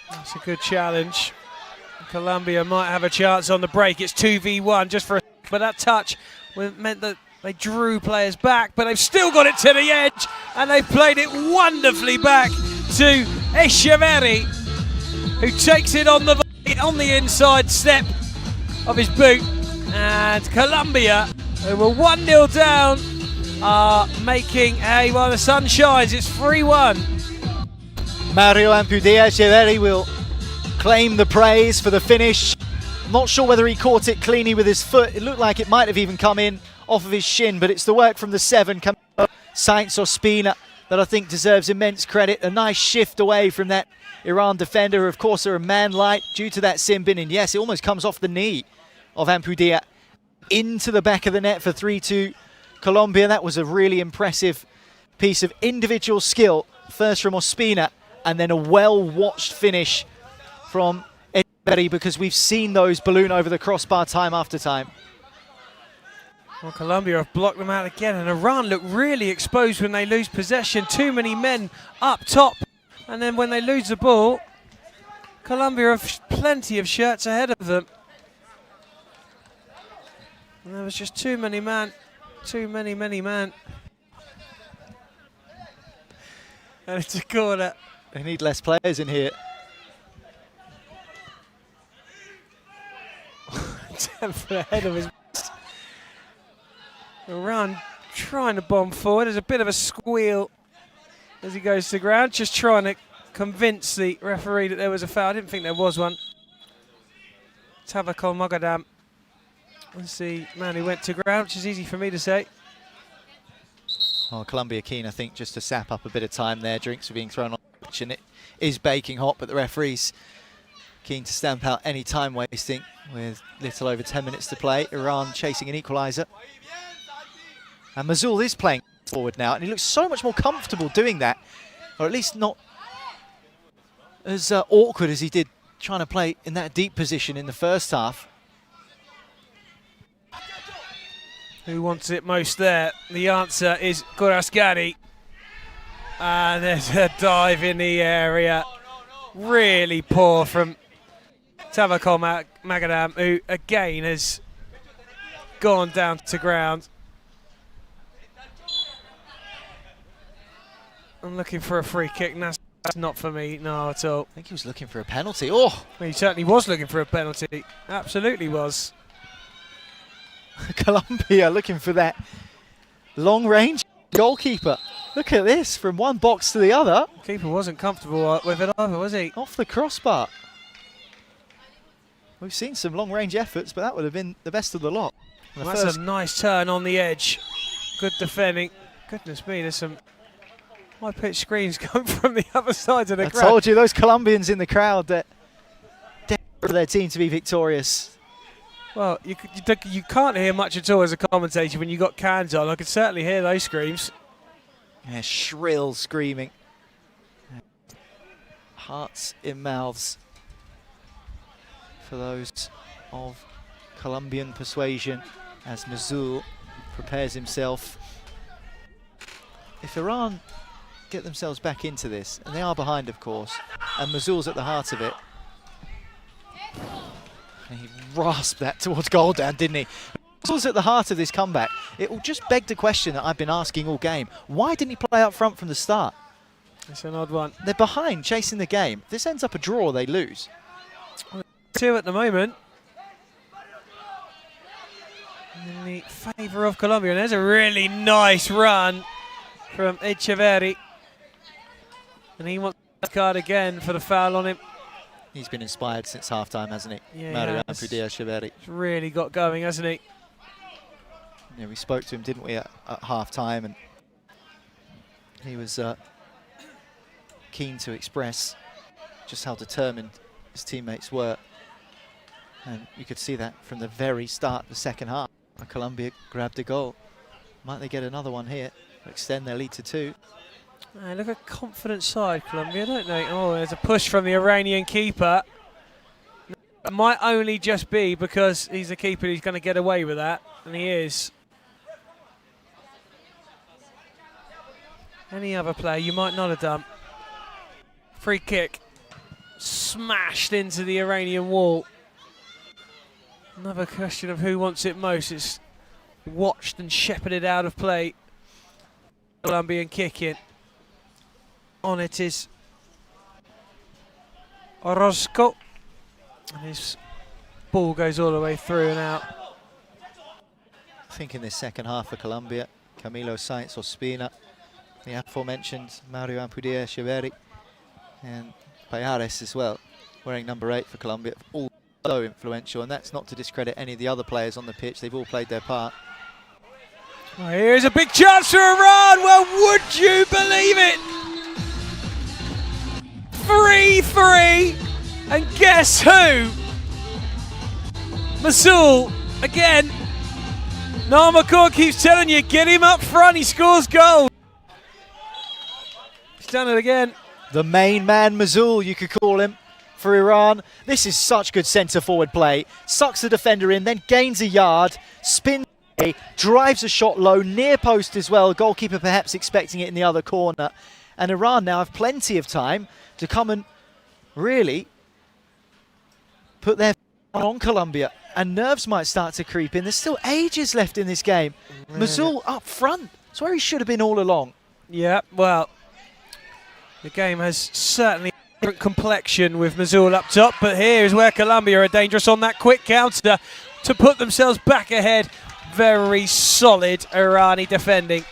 That's a good challenge. Colombia might have a chance on the break. It's 2v1 just for a but that touch meant that they drew players back, but they've still got it to the edge, and they've played it wonderfully back to Echeverri, who takes it on the inside step of his boot. And Colombia, who were 1-0 down, are making hay while the sun shines. It's 3-1. Mario Echeverri will claim the praise for the finish. I'm not sure whether he caught it cleanly with his foot. It looked like it might have even come in off of his shin, but it's the work from the 7 coming up, Sainz Ospina, that I think deserves immense credit. A nice shift away from that Iran defender, who of course are a man light due to that sin bin, and yes, it almost comes off the knee of Ampudia into the back of the net for 3-2 Colombia. That was a really impressive piece of individual skill, first from Ospina and then a well-watched finish from Echeverri, because we've seen those balloon over the crossbar time after time. Well, Colombia have blocked them out again, and Iran look really exposed when they lose possession. Too many men up top, and then when they lose the ball, Colombia have plenty of shirts ahead of them. And there was just too many man. And it's a corner. They need less players in here. Temple ahead of his. Iran trying to bomb forward. There's a bit of a squeal as he goes to the ground, just trying to convince the referee that there was a foul. I didn't think there was one. Tavakol Mogadam was the man who went to ground, which is easy for me to say. Well, Colombia keen, I think, just to sap up a bit of time there. Drinks are being thrown on the pitch and it is baking hot, but the referee's keen to stamp out any time wasting with little over 10 minutes to play. Iran chasing an equaliser. And Mazul is playing forward now, and he looks so much more comfortable doing that, or at least not as awkward as he did trying to play in that deep position in the first half. Who wants it most there? The answer is Goraskani. And there's a dive in the area. Really poor from Tavakol Mogadam, who again has gone down to ground. I'm looking for a free kick. Nas That's not for me, no, at all. I think he was looking for a penalty. Oh! Well, he certainly was looking for a penalty. Absolutely was. Colombia looking for that long range goalkeeper. Look at this, from one box to the other. Keeper wasn't comfortable with it either, was he? Off the crossbar. We've seen some long range efforts, but that would have been the best of the lot. Well, that's a nice turn on the edge. Good defending. Goodness me, there's some high pitch screams coming from the other side of the crowd. I told you, those Colombians in the crowd, that desperate for their team to be victorious. Well, you can't hear much at all as a commentator when you got cans on. I could certainly hear those screams. Yeah, shrill screaming. Hearts in mouths for those of Colombian persuasion as Mazul prepares himself. If Iran get themselves back into this, and they are behind, of course, and Mazul's at the heart of it. And he rasped that towards goal, Dan, didn't he? Mazul's at the heart of this comeback. It will just beg the question that I've been asking all game. Why didn't he play up front from the start? It's an odd one. They're behind, chasing the game. If this ends up a draw, they lose. 2 at the moment. In the favour of Colombia. And there's a really nice run from Echeverri. And he wants the card again for the foul on him. He's been inspired since half-time, hasn't he? Yeah, Mario Echeverri. He's really got going, hasn't he? Yeah, we spoke to him, didn't we, at half-time, and he was keen to express just how determined his teammates were. And you could see that from the very start of the second half. Colombia grabbed a goal. Might they get another one here to extend their lead to 2? Look at confident side, Colombia, don't they? Oh, there's a push from the Iranian keeper. It might only just be because he's a keeper who's going to get away with that, and he is. Any other player you might not have done. Free kick. Smashed into the Iranian wall. Another question of who wants it most. It's watched and shepherded out of play. Colombian kick in. On it is Orozco. And his ball goes all the way through and out. I think in this second half for Colombia, Camilo Sainz Ospina, the aforementioned Mario Echeverri, and Payares as well, wearing number 8 for Colombia, all so influential, and that's not to discredit any of the other players on the pitch. They've all played their part. Well, here's a big chance for Iran. Well, would you believe it? 3-3, and guess who? Masul again. Narmakor keeps telling you, get him up front. He scores goals. He's done it again. The main man, Mazul, you could call him, for Iran. This is such good centre-forward play. Sucks the defender in, then gains a yard, spins, drives a shot low, near post as well. Goalkeeper perhaps expecting it in the other corner. And Iran now have plenty of time to come and really put their on Colombia. And nerves might start to creep in. There's still ages left in this game. Really? Mazul up front. It's where he should have been all along. Yeah, well, the game has certainly a different complexion with Mazul up top, but here is where Colombia are dangerous on that quick counter to put themselves back ahead. Very solid Irani defending.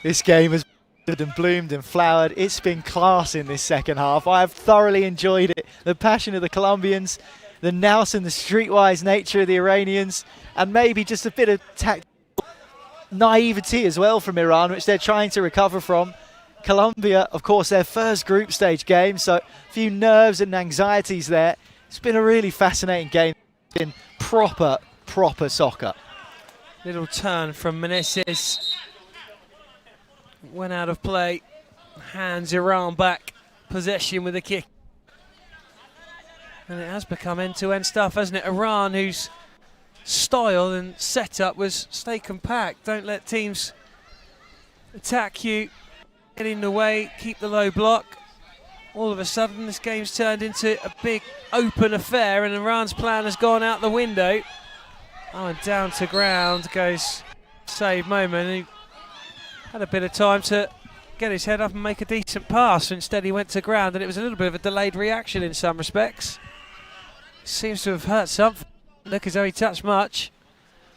This game has and bloomed and flowered. It's been class in this second half. I have thoroughly enjoyed it. The passion of the Colombians, the nous and the streetwise nature of the Iranians, and maybe just a bit of tactical naivety as well from Iran, which they're trying to recover from. Colombia, of course, their first group stage game, so a few nerves and anxieties there. It's been a really fascinating game. It's been proper soccer. Little turn from Meneses. Went out of play. Hands Iran back. Possession with a kick. And it has become end-to-end stuff, hasn't it? Iran, whose style and setup was stay compact. Don't let teams attack you. Get in the way, keep the low block. All of a sudden, this game's turned into a big open affair, and Iran's plan has gone out the window. Oh, and down to ground goes save moment. He had a bit of time to get his head up and make a decent pass. Instead he went to ground, and it was a little bit of a delayed reaction in some respects. Seems to have hurt something. Look as though he touched much,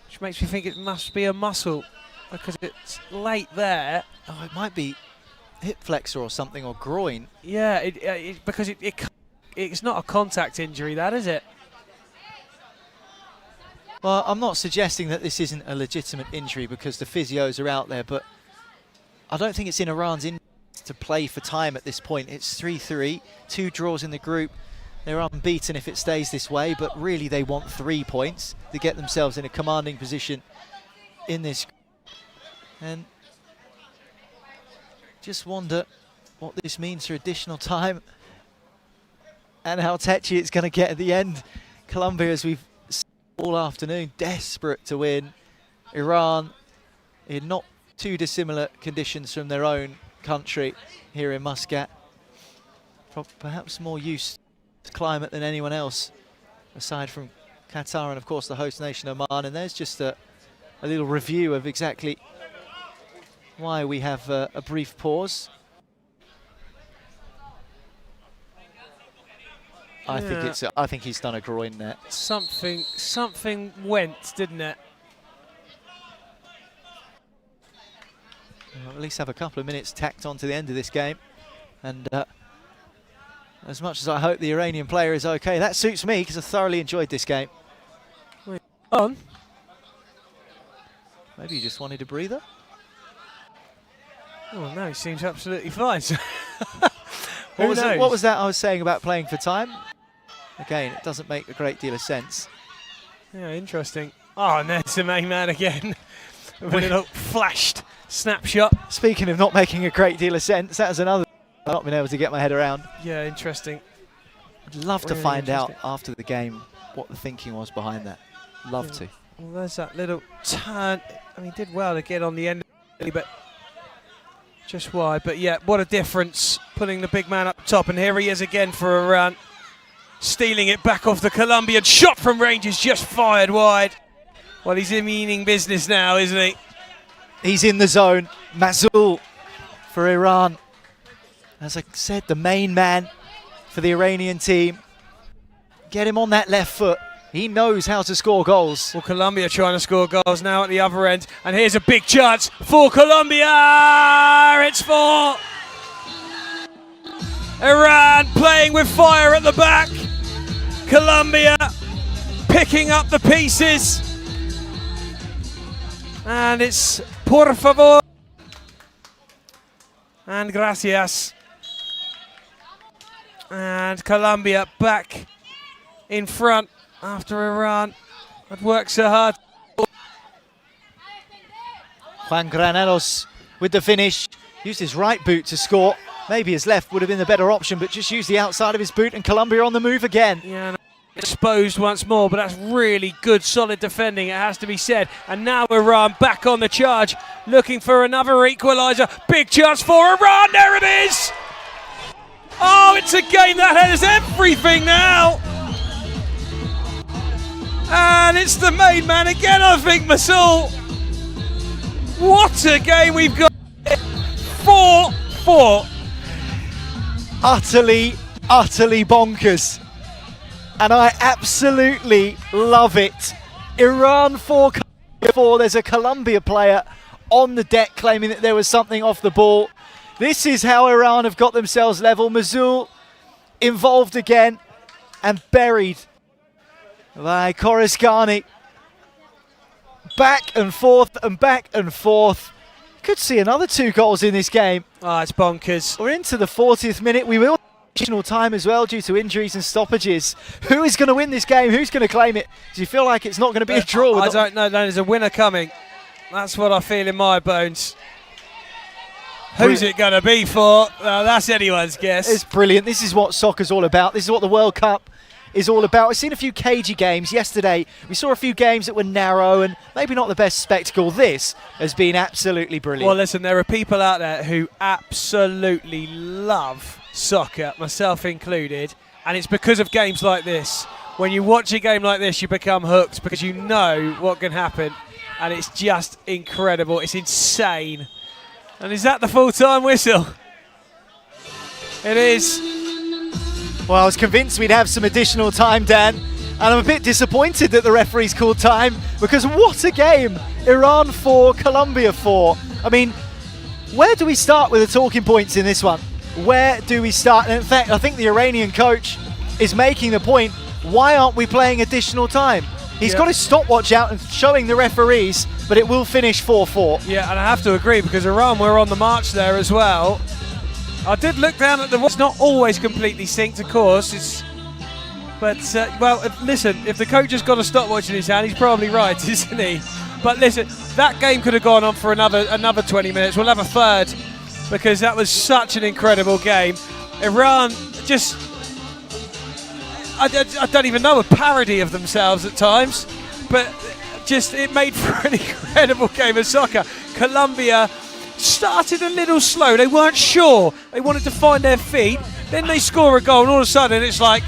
which makes me think it must be a muscle, because it's late there. Oh, it might be hip flexor or something, or groin. Yeah, because it's not a contact injury, that is it? Well, I'm not suggesting that this isn't a legitimate injury because the physios are out there, but I don't think it's in Iran's interest to play for time at this point. It's 3-3, 2 draws in the group. They're unbeaten if it stays this way, but really they want 3 points to get themselves in a commanding position in this. And just wonder what this means for additional time and how tetchy it's going to get at the end. Colombia, as we've seen all afternoon, desperate to win. Iran in not too dissimilar conditions from their own country here in Muscat. Perhaps more used to climate than anyone else, aside from Qatar and of course the host nation Oman. And there's just a little review of exactly why we have a brief pause. I think he's done a groin there. Something went, didn't it? Well, at least have a couple of minutes tacked on to the end of this game. And as much as I hope the Iranian player is okay, that suits me because I thoroughly enjoyed this game. On. Maybe you just wanted a breather? Oh no, he seems absolutely fine. What was that I was saying about playing for time? Again, it doesn't make a great deal of sense. Yeah, interesting. Oh, and there's the main man again. With a little flashed snapshot. Speaking of not making a great deal of sense, that was another I've not been able to get my head around. Yeah, interesting. I'd love to find out after the game what the thinking was behind that. Love to. Well, there's that little turn. I mean, he did well to get on the end, but just wide. But yeah, what a difference putting the big man up top. And here he is again for a run. Stealing it back off the Colombian. Shot from range is just fired wide. Well, he's in meaning business now, isn't he? He's in the zone. Mazul for Iran. As I said, the main man for the Iranian team. Get him on that left foot. He knows how to score goals. Well, Colombia trying to score goals now at the other end. And here's a big chance for Colombia. It's 4. Iran playing with fire at the back. Colombia picking up the pieces. And it's por favor and gracias. And Colombia back in front after Iran had worked so hard. Juan Granados with the finish. Used his right boot to score. Maybe his left would have been the better option, but just used the outside of his boot, and Colombia on the move again. Yeah, exposed once more, but that's really good, solid defending, it has to be said. And now Iran back on the charge, looking for another equaliser. Big chance for Iran, there it is! Oh, it's a game that has everything now! And it's the main man again, I think, Masul. What a game we've got! 4-4. Utterly bonkers. And I absolutely love it. Iran 4, there's a Colombia player on the deck claiming that there was something off the ball. This is how Iran have got themselves level. Mazul involved again and buried by Koreskani. Back and forth and back and forth. Could see another 2 goals in this game. Oh, it's bonkers. We're into the 40th minute. We will additional time as well due to injuries and stoppages. Who is going to win this game? Who's going to claim it? Do you feel like it's not going to be a draw? I don't know. There's a winner coming. That's what I feel in my bones. Who's it going to be for? That's anyone's guess. It's brilliant. This is what soccer's all about. This is what the World Cup is all about. We've seen a few cagey games yesterday. We saw a few games that were narrow and maybe not the best spectacle. This has been absolutely brilliant. Well, listen, there are people out there who absolutely love soccer, myself included, and it's because of games like this. When you watch a game like this, you become hooked because you know what can happen, and it's just incredible. It's insane And is that the full-time whistle? It is. Well, I was convinced we'd have some additional time, Dan, and I'm a bit disappointed that the referees called time, because what a game! Iran 4, Colombia 4. I mean, where do we start with the talking points in this one? Where do we start? And in fact, I think the Iranian coach is making the point, why aren't we playing additional time? He's got his stopwatch out and showing the referees, but it will finish 4-4. Yeah, and I have to agree, because Iran were on the march there as well. I did look down at the watch. It's not always completely synced, of course. Listen, if the coach has got a stopwatch in his hand, he's probably right, isn't he? But listen, that game could have gone on for another 20 minutes. We'll have a third, because that was such an incredible game. Iran just, I don't even know, a parody of themselves at times, but just it made for an incredible game of soccer. Colombia started a little slow. They weren't sure. They wanted to find their feet. Then they score a goal, and all of a sudden it's like,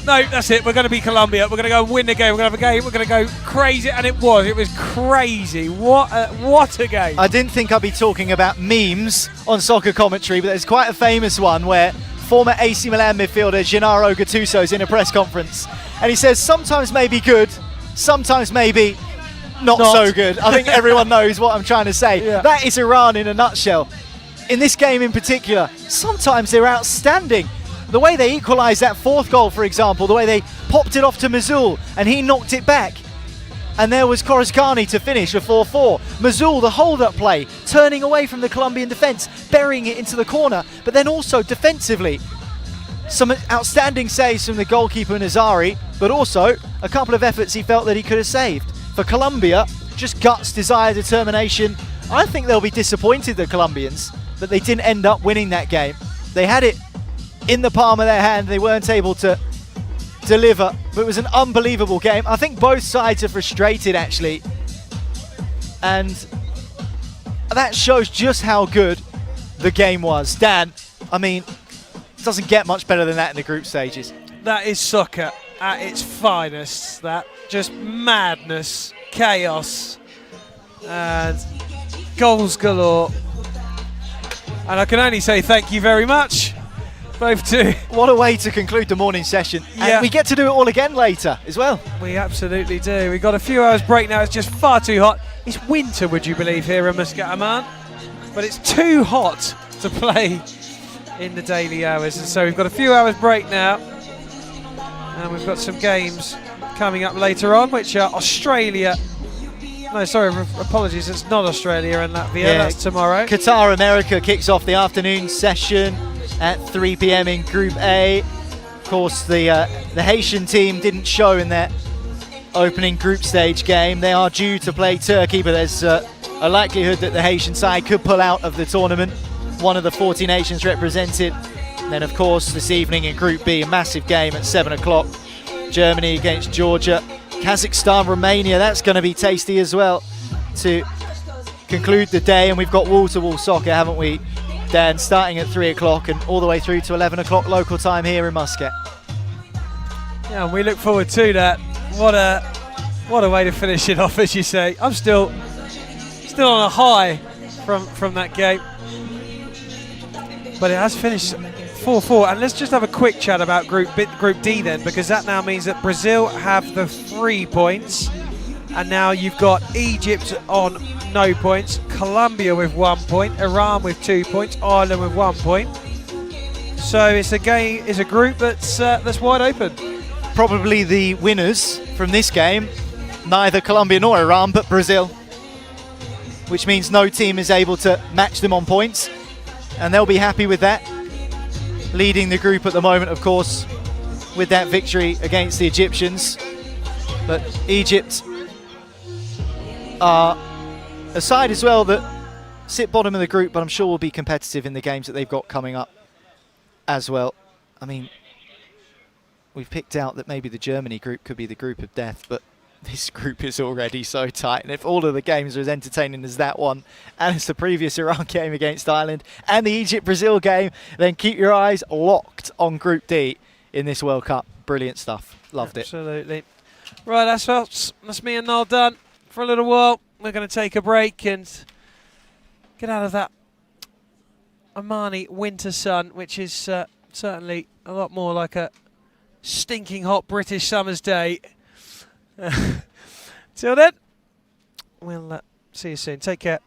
no, that's it. We're going to be Colombia. We're going to go and win the game. We're going to have a game. We're going to go crazy. And it was crazy. What a game. I didn't think I'd be talking about memes on soccer commentary, but there's quite a famous one where former AC Milan midfielder Gennaro Gattuso is in a press conference, and he says, sometimes maybe good, sometimes maybe not so good. I think everyone knows what I'm trying to say. Yeah. That is Iran in a nutshell. In this game in particular, sometimes they're outstanding. The way they equalised that fourth goal, for example, the way they popped it off to Mazul and he knocked it back. And there was Korosgani to finish a 4-4. Mazul, the hold-up play, turning away from the Colombian defence, burying it into the corner, but then also defensively. Some outstanding saves from the goalkeeper Nazari, but also a couple of efforts he felt that he could have saved. For Colombia, just guts, desire, determination. I think they'll be disappointed, the Colombians, that they didn't end up winning that game. They had it in the palm of their hand. They weren't able to deliver, but it was an unbelievable game. I think both sides are frustrated, actually, and that shows just how good the game was. Dan, I mean, it doesn't get much better than that in the group stages. That is soccer at its finest. That just madness, chaos, and goals galore. And I can only say thank you very much, both two. What a way to conclude the morning session. Yeah. And we get to do it all again later as well. We absolutely do. We've got a few hours break now. It's just far too hot. It's winter, would you believe, here in Muscat, Amman. But it's too hot to play in the daily hours. And so we've got a few hours break now. And we've got some games coming up later on, which are Australia. No, sorry, apologies. It's not Australia and Latvia. Yeah. That's tomorrow. Qatar, America kicks off the afternoon session at 3 p.m. in Group A. Of course, the Haitian team didn't show in their opening group stage game. They are due to play Turkey, but there's a likelihood that the Haitian side could pull out of the tournament. One of the 40 nations represented. And then, of course, this evening in Group B, a massive game at 7 o'clock. Germany against Georgia. Kazakhstan, Romania, that's going to be tasty as well to conclude the day. And we've got wall-to-wall soccer, haven't we, Dan, starting at 3 o'clock and all the way through to 11 o'clock local time here in Muscat. Yeah, and we look forward to that. What a way to finish it off, as you say. I'm still on a high from that game, but it has finished 4-4. And let's just have a quick chat about Group D then, because that now means that Brazil have the 3 points, and now you've got Egypt on no points, Colombia with 1 point, Iran with 2 points, Ireland with 1 point. So it's a group that's wide open. Probably the winners from this game, neither Colombia nor Iran, but Brazil, which means no team is able to match them on points, and they'll be happy with that. Leading the group at the moment, of course, with that victory against the Egyptians. But Egypt are a side as well that sit bottom of the group, but I'm sure will be competitive in the games that they've got coming up as well. I mean, we've picked out that maybe the Germany group could be the group of death, but this group is already so tight. And if all of the games are as entertaining as that one, and as the previous Iran game against Ireland, and the Egypt-Brazil game, then keep your eyes locked on Group D in this World Cup. Brilliant stuff. Loved it. Absolutely. Right, that's me and Noel done for a little while. We're going to take a break and get out of that Omani winter sun, which is certainly a lot more like a stinking hot British summer's day. Till then, we'll see you soon. Take care.